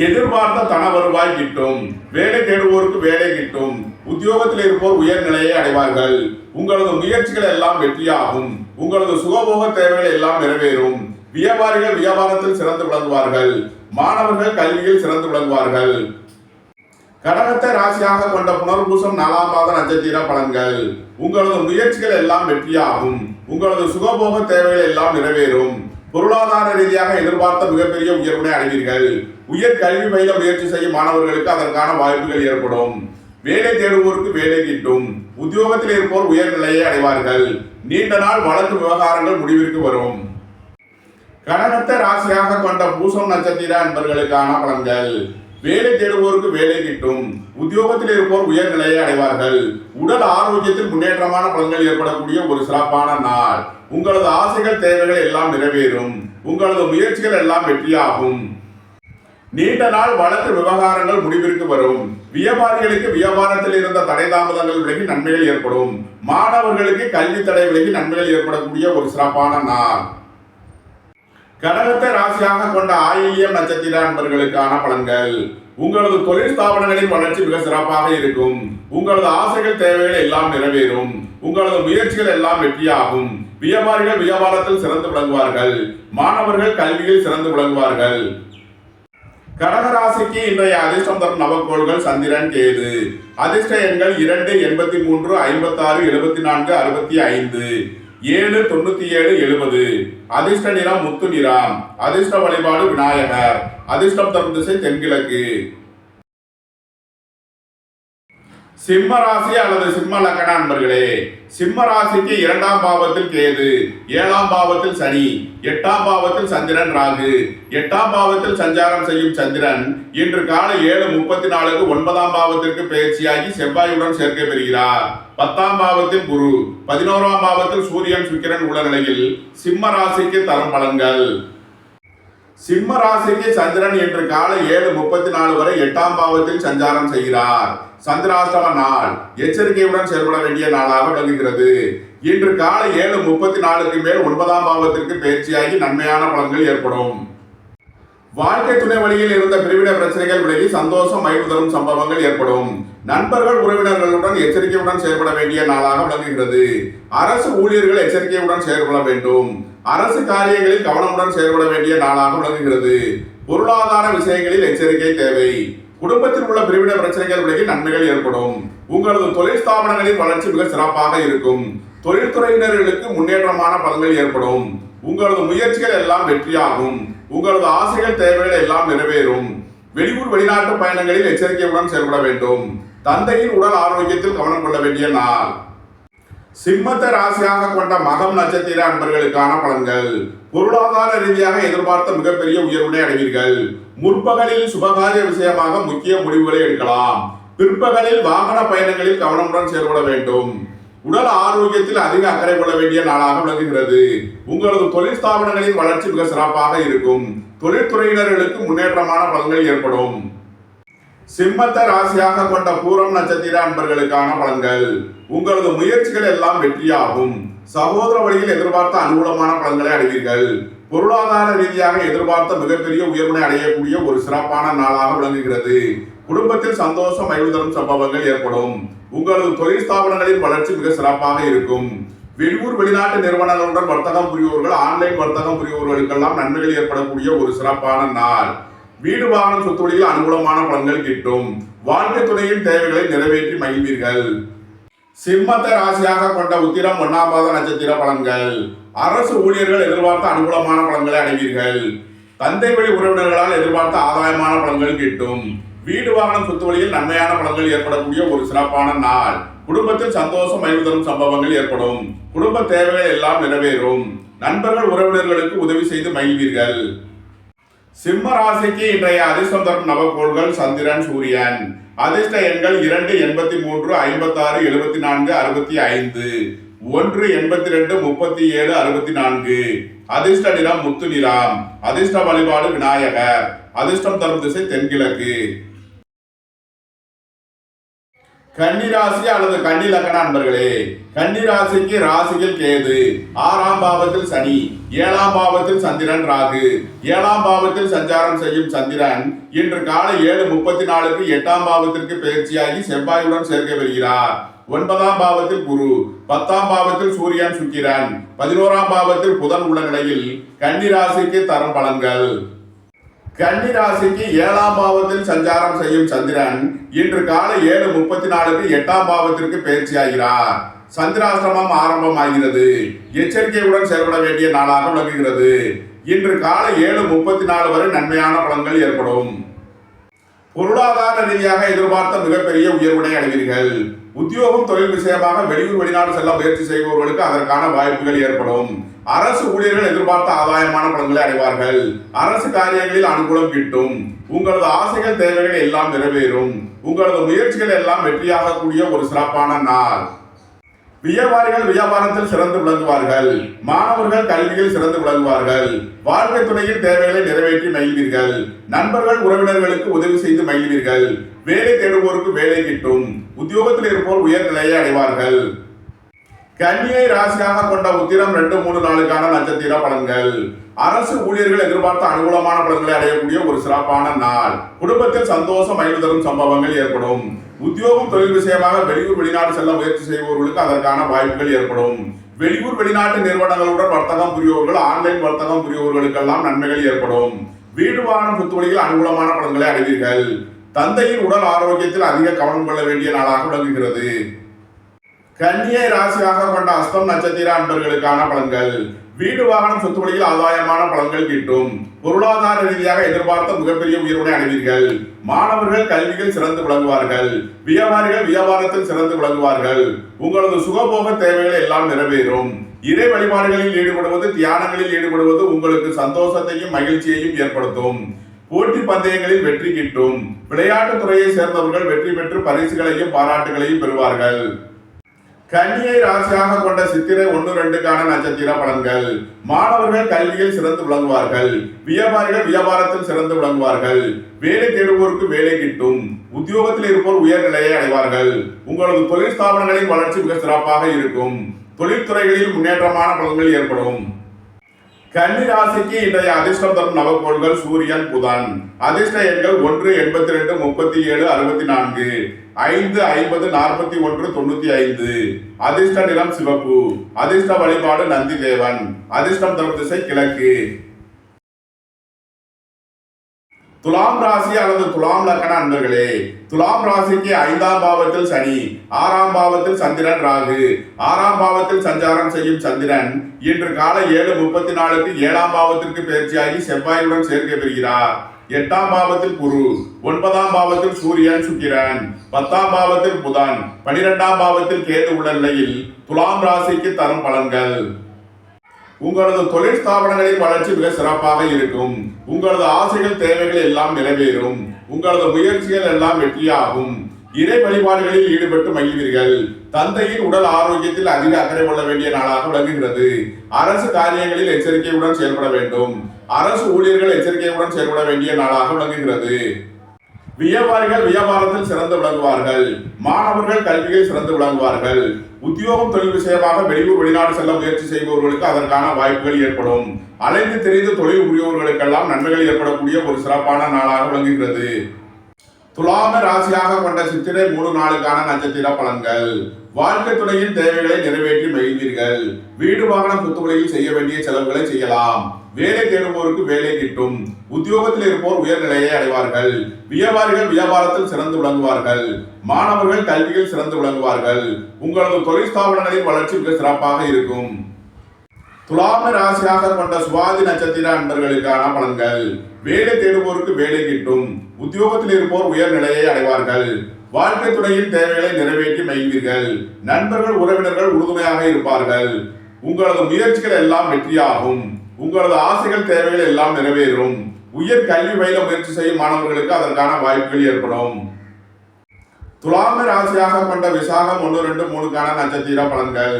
எதிர்பார்த்த தன வருவாய் கிட்டும். வேலை தேடுவோருக்கு வேலை கிட்டும். உத்தியோகத்தில் இருப்போர் உயர்நிலையை அடைவார்கள். உங்களது முயற்சிகள் எல்லாம் வெற்றியாகும். உங்களது சுகபோக தேவைகள் எல்லாம் நிறைவேறும். வியாபாரிகள் வியாபாரத்தில் சிறந்து விளங்குவார்கள். மாணவர்கள் கல்வியில் சிறந்து விளங்குவார்கள். கடகத்தை ராசியாக கொண்ட புனர்பூசம் 4ஆம் பாத நட்சத்திர பலன்கள். உங்களது முயற்சிகள் எல்லாம் வெற்றியாகும். உங்களது சுகபோக தேவைகள் எல்லாம் நிறைவேறும். பொருளாதார ரீதியாக எதிர்பார்த்த மிகப்பெரிய உயர்வினை அடைவீர்கள். உயர் கல்வி பயில முயற்சி செய்யும் மாணவர்களுக்கு அதற்கான வாய்ப்புகள் ஏற்படும். வேலை தேடுவோருக்கு வேலை கிட்டும். உத்தியோகத்தில் இருப்போர் உயர்நிலையை அடைவார்கள். நீண்ட நாள் வழக்கு விவகாரங்கள் முடிவிற்கு வரும். கடகத்தை ராசியாக கொண்ட பூசம் நட்சத்திர அன்பர்களுக்கான பலன்கள். வேலை தேடுவோருக்கு வேலை கிட்டும். உத்தியோகத்தில் இருப்போர் உயர்நிலையை அடைவார்கள். உடல் ஆரோக்கியத்தில் முன்னேற்றமான பலன்கள் ஏற்படக்கூடிய ஒரு சிறப்பான நாள். உங்களது ஆசைகள் தேவைகள் எல்லாம் நிறைவேறும். உங்களது முயற்சிகள் எல்லாம் வெற்றியாகும். நீண்ட நாள் வழக்கு விவகாரங்கள் முடிவிற்கு வரும். வியாபாரிகளுக்கு வியாபாரத்தில் இருந்த தடை தாமதங்கள் விலகி நன்மைகள் ஏற்படும். மாணவர்களுக்கு கல்வி தடை விலகி நன்மைகள் ஏற்படக்கூடிய ஒரு சிறப்பான நாள். கடகத்தை ராசியாக கொண்ட ஆயில்யம் நட்சத்திர அன்பர்களுக்கான பலன்கள். உங்களது தொழில் ஸ்தாபனங்களின் வளர்ச்சி மிக சிறப்பாக இருக்கும். உங்களது ஆசைகள் தேவைகள் எல்லாம் நிறைவேறும். உங்களது முயற்சிகள் எல்லாம் வெற்றியாகும். வியாபாரிகள் வியாபாரத்தில் சிறந்து விளங்குவார்கள். மாணவர்கள் கல்வியில் சிறந்து விளங்குவார்கள். கடகராசிக்கு இன்றைய அதிர்ஷ்டம் தரும் நவகோள்கள் சந்திரன், கேது. அதிர்ஷ்ட எண்கள் 2, 83, 56, 74, 65, 7, 97, 70. அதிர்ஷ்ட நிறம் முத்து நிறம். அதிர்ஷ்ட வழிபாடு விநாயகர். அதிர்ஷ்டம் தரும் திசை தென்கிழக்கு. சிம்ம ராசி அல்லது சிம்ம லக்கண அன்பர்களே, சிம்ம ராசிக்கு 2ஆம் பாவத்தில் கேது, 7ஆம் பாவத்தில் சனி, 8ஆம் பாவத்தில் சந்திரன், ராகு. 8ஆம் பாவத்தில் சஞ்சாரம் செய்யும் சந்திரன் இன்று காலை 7:34க்கு 9ஆம் பாவத்திற்கு பயிற்சியாகி செவ்வாயுடன் சேர்க்கை பெறுகிறார். 10ஆம் பாவத்தில் குரு, 11ஆம் பாவத்தில் சூரியன், சுக்கிரன் உள்ள நிலையில் சிம்ம ராசிக்கு தரும் பலன்கள். சிம்ம ராசிக்கு சந்திரன் இன்று காலை 7:34 வரை 8ஆம் பாவத்தில் சஞ்சாரம் செய்கிறார். சந்திராஷ்டம நாள். எச்சரிக்கையுடன் செயல்பட வேண்டிய நாளாக விளங்குகிறது. இன்று காலை 7:34க்கு மேல் 9ஆம் பாவத்திற்கு பயிற்சியாகி நன்மையான பலன்கள் ஏற்படும். வாழ்க்கை துணை வழியில் இருந்த பிரிவினை பிரச்சனைகள் விலகி சந்தோஷம் மகிழ்வு தரும் சம்பவங்கள் ஏற்படும். நண்பர்கள் உறவினர்களுடன் எச்சரிக்கையுடன் செயல்பட வேண்டிய நாளாக விளங்குகிறது. அரசு ஊழியர்கள் எச்சரிக்கையுடன் செயல்பட வேண்டும். அரசு காரியங்களில் கவனமுடன் செயல்பட வேண்டிய நாளாக விளங்குகிறது. பொருளாதார விஷயங்களில் எச்சரிக்கை தேவை. குடும்பத்தில் உள்ள பிரிவினை பிரச்சனைகள் விலகி நன்மைகள் ஏற்படும். உங்களது தொழில் ஸ்தாபனங்களின் வளர்ச்சி மிக சிறப்பாக இருக்கும். தொழில்துறையினர்களுக்கு முன்னேற்றமான பலன்கள் ஏற்படும். உங்களது முயற்சிகள் எல்லாம் வெற்றியாகும். உங்களது ஆசைகள் தேவைகள் எல்லாம் நிறைவேறும். வெளியூர் வெளிநாட்டு பயணங்களில் எச்சரிக்கையுடன் செயல்பட வேண்டும். தந்தையின் உடல் ஆரோக்கியத்தில் கவனம் கொள்ள வேண்டிய நாள். சிம்மத்தை ராசியாக கொண்ட மகம் நட்சத்திர அன்பர்களுக்கான பலன்கள். பொருளாதார ரீதியாக எதிர்பார்த்த மிகப்பெரிய உயர்வினை அடைவீர்கள். முற்பகலில் சுபகாரிய விஷயமாக முக்கிய முடிவுகளை எடுக்கலாம். பிற்பகலில் வாகன பயணங்களில் கவனமுடன் செயல்பட வேண்டும். உடல் ஆரோக்கியத்தில் அதிக அக்கறை கொள்ள வேண்டிய நாளாக விளங்குகிறது. உங்களது தொழில் ஸ்தாபனங்களின் வளர்ச்சி மிக சிறப்பாக இருக்கும். தொழில்துறையினர்களுக்கு முன்னேற்றமான பலன்கள் ஏற்படும். சிம்மத்தை ராசியாக கொண்ட பூரம் நட்சத்திர அன்பர்களுக்கான பலன்கள். உங்களது முயற்சிகள் எல்லாம் வெற்றியாகும். சகோதர வழியில் எதிர்பார்த்த அனுகூலமான பலன்களை அடைவீர்கள். பொருளாதார ரீதியாக எதிர்பார்த்த மிகப்பெரிய உயர்வினை அடையக்கூடிய ஒரு சிறப்பான நாளாக விளங்குகிறது. குடும்பத்தில் சந்தோஷம் மகிழ்வு தரும் சம்பவங்கள் ஏற்படும். உங்களது தொழில் ஸ்தாபனங்களின் வளர்ச்சி மிக சிறப்பாக இருக்கும். வெளியூர் வெளிநாட்டு நிறுவனங்களுடன் வர்த்தகம் புரிவோர்கள், ஆன்லைன் வர்த்தகம் புரிவோர்களுக்கெல்லாம் நன்மைகள் ஏற்படக்கூடிய ஒரு சிறப்பான நாள். வீடு வாகனம் சொத்து வழியில் அனுகூலமான பலன்கள் கிட்டும். வாழ்க்கை துணையின் தேவைகளை நிறைவேற்றி மகிழ்வீர்கள். சிம்மத்தை ராசியாக கொண்ட உத்திரம் 1ஆம் பாத நட்சத்திர பலன்கள். அரசு ஊழியர்கள் எதிர்பார்த்த அனுகூலமான பலன்களை அடைவீர்கள். தந்தை வழி உறவினர்களால் எதிர்பார்த்த ஆதாயமான பலன்கள் கிட்டும். வீடு வாகனம் சொத்து வழியில் நன்மையான பலன்கள் ஏற்படக்கூடிய ஒரு சிறப்பான நாள். குடும்பத்தில் சந்தோஷம் மகிழ்வு தரும் சம்பவங்கள் ஏற்படும். குடும்ப தேவைகள் எல்லாம் நிறைவேறும். நண்பர்கள் உறவினர்களுக்கு உதவி செய்து மகிழ்வீர்கள். சிம்ம ராசிக்கு இன்றைய அதிர்ஷ்டம் தரும் நவகோள்கள் சந்திரன், சூரியன். அதிர்ஷ்ட எண்கள் 2, 83, 56, 74, 65, 1, 82, 37, 64. அதிர்ஷ்ட நிறம் முத்து நிறம். அதிர்ஷ்ட வழிபாடு விநாயகர். அதிர்ஷ்டம் தரும் திசை தென்கிழக்கு. கன்னிராசி அல்லது கன்னி லக்ன அன்பர்களே, கன்னிராசிக்கு ராசியில் கேது, 6ஆம் பாவத்தில் சனி, 7ஆம் பாவத்தில் சந்திரன், ராகு. 7ஆம் பாவத்தில் சஞ்சாரம் செய்யும் சந்திரன் இன்று காலை 7:34க்கு 8ஆம் பாவத்திற்கு பயிற்சியாகி செவ்வாயுடன் சேர்க்க வருகிறார். 9ஆம் பாவத்தில் குரு, 10ஆம் பாவத்தில் சூரியன், சுக்கிரன், 11ஆம் பாவத்தில் புதன் உள்ள நிலையில் கன்னிராசிக்கு தரும் பலன்கள். கன்னிராசிக்கு 7ஆம் பாவத்தில் சஞ்சாரம் செய்யும் சந்திரன் இன்று காலை 7:34க்கு 8ஆம் பாவத்திற்கு பயிற்சியாகிறார். சந்திராஷ்டிரமம் ஆரம்பமாகிறது. எச்சரிக்கையுடன் செயல்பட வேண்டிய நாளாக விளங்குகிறது. இன்று காலை 7:34 வரை நன்மையான பலன்கள் ஏற்படும். பொருளாதார ரீதியாக எதிர்பார்த்த மிகப்பெரிய உயர்வினை அடைவீர்கள். உத்தியோகம் தொழில் விஷயமாக வெளியூர் வெளிநாடு செல்ல முயற்சி செய்பவர்களுக்கு அதற்கான வாய்ப்புகள் ஏற்படும். அரசு ஊழியர்கள் எதிர்பார்த்த ஆதாயமான பலன்களை அடைவார்கள். அரசு காரியங்களில் அனுகூலம் கிட்டும். உங்களது ஆசைகள் தேவைகள் எல்லாம் நிறைவேறும். உங்களது முயற்சிகள் எல்லாம் வெற்றியாகக்கூடிய ஒரு சிறப்பான நாள். வியாபாரிகள் வியாபாரத்தில் சிறந்து விளங்குவார்கள். மாணவர்கள் கல்வியில் சிறந்து விளங்குவார்கள். வாழ்க்கை துணையின் தேவைகளை நிறைவேற்றி மகிழ்வீர்கள். நண்பர்கள் உறவினர்களுக்கு உதவி செய்து மகிழ்வீர்கள். வேலை தேடுவோருக்கு வேலை கிட்டும். உத்தியோகத்தில் இருப்போர் உயர்நிலையை அடைவார்கள். கன்னியை ராசியாக கொண்ட உத்திரம் 2, 3 நாளுக்கான நட்சத்திர பலன்கள். அரசு ஊழியர்கள் எதிர்பார்த்த அனுகூலமான பலன்களை அடையக்கூடிய ஒரு சிறப்பான நாள். குடும்பத்தில் சந்தோஷம் மகிழ்வு தரும் சம்பவங்கள் ஏற்படும். உத்தியோகம் தொழில் விஷயமாக வெளியூர் வெளிநாடு செல்ல முயற்சி செய்பவர்களுக்கு அதற்கான வாய்ப்புகள் ஏற்படும். வெளியூர் வெளிநாட்டு நிறுவனங்களுடன் வர்த்தகம் புரியோர்கள், ஆன்லைன் வர்த்தகம் புரியோர்களுக்கெல்லாம் நன்மைகள் ஏற்படும். வீடு வாகனம் சொத்து வழியில் அனுகூலமான பலன்களை அடைவீர்கள். தந்தையின் உடல் ஆரோக்கியத்தில் அதிக கவனம் கொள்ள வேண்டிய நாளாக விளங்குகிறது. கன்னியை ராசியாக கொண்ட அஸ்தம் நட்சத்திர அன்பர்களுக்கான பலன்கள். வீடு வாகனம் சொத்து வழியில் ஆதாயமான பலன்கள் கிட்டும். பொருளாதார ரீதியாக எதிர்பார்த்த மிகப்பெரிய உயர்வினை அடைவீர்கள். மாணவர்கள் கல்வியில் சிறந்து விளங்குவார்கள். வியாபாரிகள் வியாபாரத்தில் சிறந்து விளங்குவார்கள். உங்களது சுகபோக தேவைகள் எல்லாம் நிறைவேறும். இறை வழிபாடுகளில் ஈடுபடுவது, தியானங்களில் ஈடுபடுவது உங்களுக்கு சந்தோஷத்தையும் மகிழ்ச்சியையும் ஏற்படுத்தும். போட்டி பந்தயங்களில் வெற்றி கிட்டும். விளையாட்டுத் துறையை சேர்ந்தவர்கள் வெற்றி பெற்று பரிசுகளையும் பாராட்டுகளையும் பெறுவார்கள். கன்னியை ராசியாக கொண்ட சித்திரை 1, 2க்கான நட்சத்திர பலன்கள். மாணவர்கள் கல்வியில் சிறந்து விளங்குவார்கள். வியாபாரிகள் வியாபாரத்தில் சிறந்து விளங்குவார்கள். வேலை தேடுவோருக்கு வேலை கிட்டும். உத்தியோகத்தில் இருப்போர் உயர்நிலையை அடைவார்கள். உங்களது தொழில் ஸ்தாபனங்களின் வளர்ச்சி மிக சிறப்பாக இருக்கும். தொழில்துறைகளில் முன்னேற்றமான பலன்கள் ஏற்படும். கன்னி ராசிக்கு இன்றைய அதிர்ஷ்டம் தரும் நவகோள்கள் சூரியன், புதன். அதிர்ஷ்ட எண்கள் 1, 82, 37, 64, 5, 50, 41, 95. அதிர்ஷ்ட நிறம் சிவப்பு. அதிர்ஷ்ட வழிபாடு நந்தி தேவன். அதிர்ஷ்டம் தரும் திசை கிழக்கு. துலாம் ராசி அல்லது துலாம் லக்ன அன்பர்களே, துலாம் ராசிக்கு 5ஆம் பாவத்தில் சனி, 6ஆம் பாவத்தில் சந்திரன், ராகு. 6ஆம் பாவத்தில் சஞ்சாரம் செய்யும் சந்திரன் இன்று காலை 7:34க்கு 7ஆம் பாவத்திற்கு பயிற்சியாகி செவ்வாயுடன் சேர்க்கை பெறுகிறார். 8ஆம் பாவத்தில் குரு, 9ஆம் பாவத்தில் சூரியன் சுக்கிரன், 10ஆம் பாவத்தில் புதன், 12ஆம் பாவத்தில் கேது உள்ள நிலையில் துலாம் ராசிக்கு தரும் பலன்கள். உங்களது தொழில் ஸ்தாபனங்களின் வளர்ச்சி மிக சிறப்பாக இருக்கும். உங்களது ஆசைகள் தேவைகள் எல்லாம் நிறைவேறும். உங்களது முயற்சிகள் எல்லாம் வெற்றியாகும். இறை வழிபாடுகளில் ஈடுபட்டு மகிழ்வீர்கள். தந்தையின் உடல் ஆரோக்கியத்தில் அதிக அக்கறை கொள்ள வேண்டிய நாளாக விளங்குகிறது. அரசு காரியங்களில் எச்சரிக்கையுடன் செயல்பட வேண்டும். அரசு ஊழியர்கள் எச்சரிக்கையுடன் செயல்பட வேண்டிய நாளாக விளங்குகிறது. வியாபாரிகள் வியாபாரத்தில் சிறந்து விளங்குவார்கள். மாணவர்கள் கல்வியில் சிறந்து விளங்குவார்கள். உத்தியோகம் தொழில் விஷயமாக வெளியூர் வெளிநாடு செல்ல முயற்சி செய்பவர்களுக்கு அதற்கான வாய்ப்புகள் ஏற்படும். அலைந்து தெரிந்து தொழில் புரிபவர்களுக்கெல்லாம் நன்மைகள் ஏற்படக்கூடிய ஒரு சிறப்பான நாளாக விளங்குகிறது. துலாம ராசியாக கொண்ட சித்திரை 3 நாளுக்கான நட்சத்திர பலன்கள். வாழ்க்கை துணையின் தேவைகளை நிறைவேற்றி மகிழ்வீர்கள். வீடு வாகனம் குத்துவழியில் செய்ய வேண்டிய செலவுகளை செய்யலாம். வேலை தேடுவோருக்கு வேலை கிட்டும். உத்தியோகத்தில் இருப்போர் உயர்நிலையை அடைவார்கள். வியாபாரிகள் வியாபாரத்தில் சிறந்து விளங்குவார்கள். மாணவர்கள் கல்வியில் சிறந்து விளங்குவார்கள். உங்களது தொழில் ஸ்தாபனங்களின் வளர்ச்சி மிக சிறப்பாக இருக்கும். துலாம ராசியாக கொண்ட சுவாதி நட்சத்திர அன்பர்களுக்கான பலன்கள். வேலை தேடுவோருக்கு வேலை கிட்டும். உத்தியோகத்தில் இருப்போர் உயர்நிலையை அடைவார்கள். வாழ்க்கை துணையின் தேவைகளை நிறைவேற்றி மகிழ்வீர்கள். நண்பர்கள் உறவினர்கள் உறுதுணையாக இருப்பார்கள். உங்களது முயற்சிகள் எல்லாம் வெற்றியாகும். உங்களது ஆசைகள் தேவைகள் எல்லாம் நிறைவேறும். உயர் கல்வி பயில முயற்சி செய்யும் மாணவர்களுக்கு அதற்கான வாய்ப்புகள் ஏற்படும். துலாம ராசியாக கொண்ட விசாகம் 1, 2, 3க்கான நட்சத்திர பலன்கள்.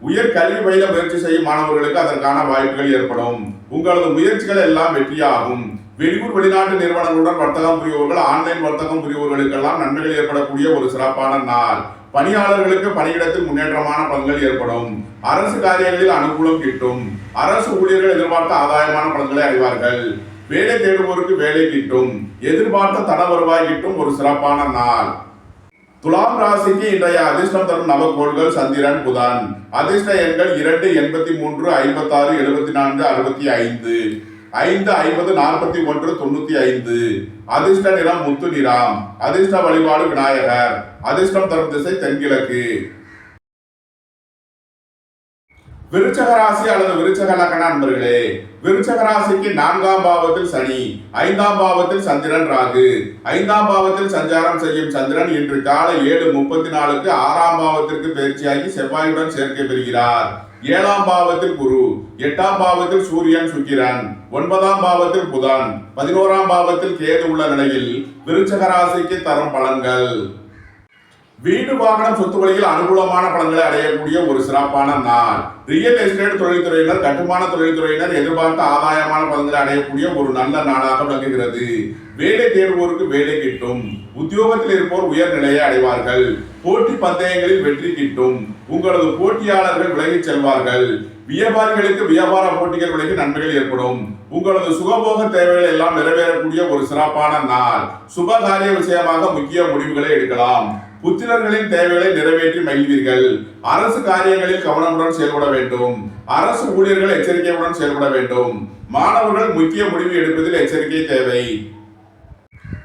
உயர் கல்வி பயில முயற்சி செய்யும் மாணவர்களுக்கு அதற்கான வாய்ப்புகள் ஏற்படும். உங்களது முயற்சிகள் எல்லாம் வெற்றியாகும். வெளியூர் வெளிநாட்டு நிறுவனங்களுடன் வர்த்தகம் புரிபவர்கள் ஆன்லைன் வர்த்தகம் புரிபவர்களுக்கெல்லாம் நன்மைகள் ஏற்படக்கூடிய ஒரு சிறப்பான நாள். பணியாளர்களுக்கு பணியிடத்தில் முன்னேற்றமான பலன்கள் ஏற்படும். அரசு காரியங்களில் அனுகூலம் கிட்டும். அரசு ஊழியர்கள் எதிர்பார்த்த ஆதாயமான பலன்களை அடைவார்கள். வேலை தேடுவோருக்கு வேலை கிட்டும். எதிர்பார்த்த தன வருவாய் கிட்டும் ஒரு சிறப்பான நாள். துலாம் ராசிக்கு இன்றைய அதிர்ஷ்டம் தரும் நவக்கோள்கள் சந்திரன் புதன். அதிர்ஷ்ட எண்கள் 2, 83, 56, 74, 65, 5, 50, 41, 95. அதிர்ஷ்ட நிறம் முத்து நிறம். அதிர்ஷ்ட வழிபாடு விநாயகர். அதிர்ஷ்டம் தரும் திசை தென்கிழக்கு. விருச்சக ராசி அல்லது விருச்சக லக்ன அன்பர்களே, விருச்சக ராசிக்கு 4ஆம் பாவத்தில் சனி, 5ஆம் பாவத்தில் சந்திரன் ராகு. 5ஆம் பாவத்தில் சஞ்சாரம் செய்யும் சந்திரன் இன்று காலை 7:34க்கு 6ஆம் பாவத்திற்கு பயிற்சியாகி செவ்வாயுடன் சேர்க்கை பெறுகிறார். 7ஆம் பாவத்தில் குரு, 8ஆம் பாவத்தில் சூரியன் சுக்கிரன், 9ஆம் பாவத்தில் புதன், 11ஆம் பாவத்தில் கேது உள்ள நிலையில் விருச்சக ராசிக்கு தரும் பலன்கள். வீடு வாகனம் சொத்து வழியில் அனுகூலமான பலன்களை அடையக்கூடிய ஒரு சிறப்பான நாள். ரியல் எஸ்டேட் தொழில்துறையினர் கட்டுமான தொழில்துறையினர் எதிர்பார்த்த ஆதாயமான பலன்களை அடையக்கூடிய ஒரு நல்ல நாளாக விளங்குகிறது. வேலை தேடுவோருக்கு வேலை கிட்டும். உத்தியோகத்தில் இருப்போர் உயர்நிலையை அடைவார்கள். போட்டி பந்தயங்களில் வெற்றி கிட்டும். உங்களது போட்டியாளர்கள் விலகிச் செல்வார்கள். வியாபாரிகளுக்கு வியாபார போட்டிகள் விலகி நன்மைகள் ஏற்படும். உங்களது சுகபோக தேவைகள் எல்லாம் நிறைவேறக்கூடிய ஒரு சிறப்பான நாள். சுபகாரிய விஷயமாக முக்கிய முடிவுகளை எடுக்கலாம். புத்திரர்களின் தேவைகளை நிறைவேற்றி மகிழ்வீர்கள். அரசு காரியங்களில் கவனமுடன் செயல்பட வேண்டும். அரசு ஊழியர்கள் எச்சரிக்கையுடன் செயல்பட வேண்டும். மாணவர்கள் முக்கிய முடிவு எடுப்பதில் எச்சரிக்கை தேவை.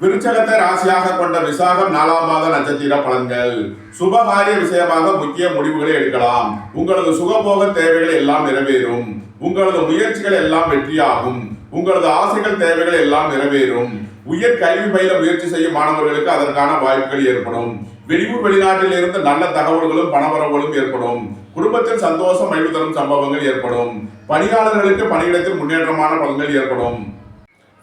விருச்சகத்தை ராசியாக கொண்ட விசாகம் 4ஆம் பாத நட்சத்திர பலன்கள். சுபகாரிய விஷயமாக முக்கிய முடிவுகளை எடுக்கலாம். உங்களது சுகபோக தேவைகள் எல்லாம் நிறைவேறும். உங்களது முயற்சிகள் எல்லாம் வெற்றியாகும். உங்களது ஆசைகள் தேவைகள் எல்லாம் நிறைவேறும். உயர் கல்வி பயில முயற்சி செய்யும் மாணவர்களுக்கு அதற்கான வாய்ப்புகள் ஏற்படும். வெளியூர் வெளிநாட்டில் இருந்து நல்ல தகவல்களும் பணவரவுகளும் ஏற்படும். குடும்பத்தில் சந்தோஷம் மகிழ்வு தரும் சம்பவங்கள் ஏற்படும். பணியாளர்களுக்கு பணியிடத்தில் முன்னேற்றமான பலன்கள் ஏற்படும்.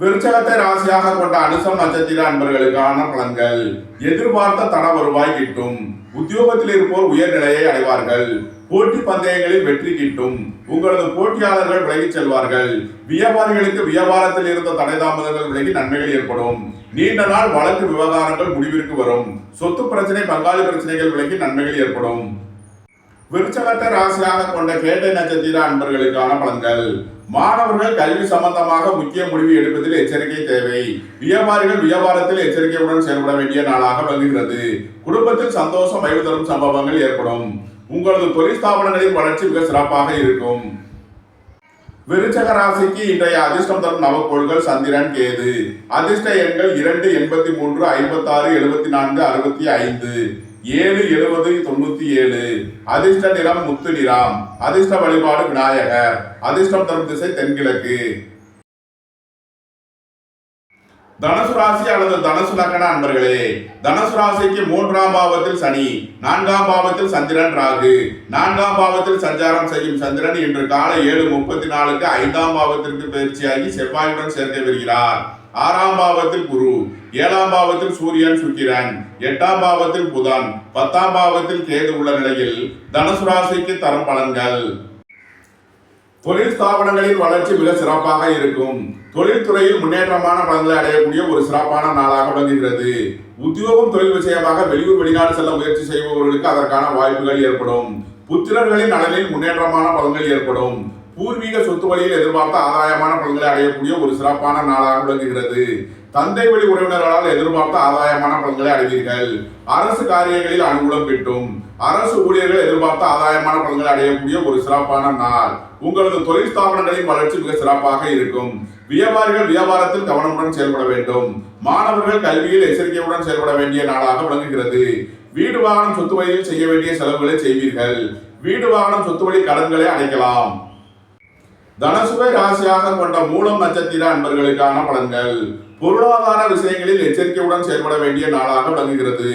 விருச்சகத்தை ராசியாக கொண்ட அனுசம் நட்சத்திர அன்பர்களுக்கான பலன்கள். எதிர்பார்த்த தன வருவாய் கிட்டும். உத்தியோகத்தில் இருப்போர் உயர்நிலையை அடைவார்கள். போட்டி பந்தயங்களில் வெற்றி கிட்டும். உங்களது போட்டியாளர்கள் விலகிச் செல்வார்கள். வியாபாரிகளுக்கு வியாபாரத்தில் இருந்த தடை தாமதங்கள் விலகி நன்மைகள் ஏற்படும். நீண்ட நாள் வழக்கு விவகாரங்கள் முடிவிற்கு வரும். சொத்து பிரச்சனை பங்காளி பிரச்சனைகள் விலகி நன்மைகள் ஏற்படும். விருச்சகத்தை ராசியாக கொண்ட கேட்டை நட்சத்திர அன்பர்களுக்கான பலன்கள். மாணவர்கள் கல்வி சம்பந்தமாக முக்கிய முடிவு எடுப்பதில் எச்சரிக்கை தேவை. வியாபாரிகள் வியாபாரத்தில் எச்சரிக்கையுடன் செயல்பட வேண்டிய நாளாக விளங்குகிறது. குடும்பத்தில் சந்தோஷம் மகிழ்வு தரும் சம்பவங்கள் ஏற்படும். உங்களது தொழில் ஸ்தாபனங்களின் வளர்ச்சி மிக சிறப்பாக இருக்கும். விருச்சக ராசிக்கு இன்றைய அதிர்ஷ்டம் தரும் நவக்கோள்கள் சந்திரன் கேது. அதிர்ஷ்ட எண்கள் 2, 83, 56, 74, 65, 7, 70, 97. அதிர்ஷ்ட நிறம் முத்து நிறம். அதிர்ஷ்ட வழிபாடு விநாயகர். அதிர்ஷ்டம் தரும் திசை தென்கிழக்கு. தனுசு ராசி அல்லது தனுசு லக்ன அன்பர்களே, தனுசு ராசிக்கு 3ஆம் பாவத்தில் சனி, 4ஆம் பாவத்தில் சந்திரன் ராகு, 4ஆம் பாவத்தில் சஞ்சாரம் செய்யும் சந்திரன் இன்று காலை 7:34க்கு 5ஆம் பாவத்திற்கு பயிற்சியாகி செவ்வாயுடன் சேர்க்க வருகிறார். 6ஆம் பாவத்தில் குரு, 7ஆம் பாவத்தில் சூரியன் சுக்கிரன், 8ஆம் பாவத்தில் புதன், 10ஆம் பாவத்தில் கேது உள்ள நிலையில் தனுசு ராசிக்கு தரும் பலன்கள். தொழில் ஸ்தாபனங்களின் வளர்ச்சி மிக சிறப்பாக இருக்கும். தொழில்துறையில் முன்னேற்றமான பலன்களை அடையக்கூடிய ஒரு சிறப்பான நாளாக விளங்குகிறது. உத்தியோகம் தொழில் விஷயமாக வெளியூர் வெளிநாடு செல்ல முயற்சி செய்பவர்களுக்கு அதற்கான வாய்ப்புகள் ஏற்படும். புத்திரர்களின் நலனில் முன்னேற்றமான பலன்கள் ஏற்படும். பூர்வீக சொத்து வழியில் எதிர்பார்த்த ஆதாயமான பலன்களை அடையக்கூடிய ஒரு சிறப்பான நாளாக விளங்குகிறது. தந்தை வழி உறவினர்களால் எதிர்பார்த்த ஆதாயமான பலன்களை அடைவீர்கள். அரசு காரியங்களில் அனுகூலம் கிட்டும். அரசு ஊழியர்கள் எதிர்பார்த்த ஆதாயமான பலன்களை அடையக்கூடிய ஒரு சிறப்பான நாள். உங்களது தொழில் ஸ்தாபனங்களின் வளர்ச்சி மிக சிறப்பாக இருக்கும். வியாபாரிகள் வியாபாரத்தில் கவனமுடன் செயல்பட வேண்டும். மாணவர்கள் கல்வியில் எச்சரிக்கையுடன் செயல்பட வேண்டிய நாளாக விளங்குகிறது. வீடு வாகனம் சொத்து வழியில் செய்ய வேண்டிய செலவுகளை செய்வீர்கள். வீடு வாகனம் சொத்து வழி கடன்களை அடைக்கலாம். தனுசுவை ராசியாக கொண்ட மூலம் நட்சத்திர அன்பர்களுக்கான பலன்கள். பொருளாதார விஷயங்களில் எச்சரிக்கையுடன் செயல்பட வேண்டிய நாளாக விளங்குகிறது.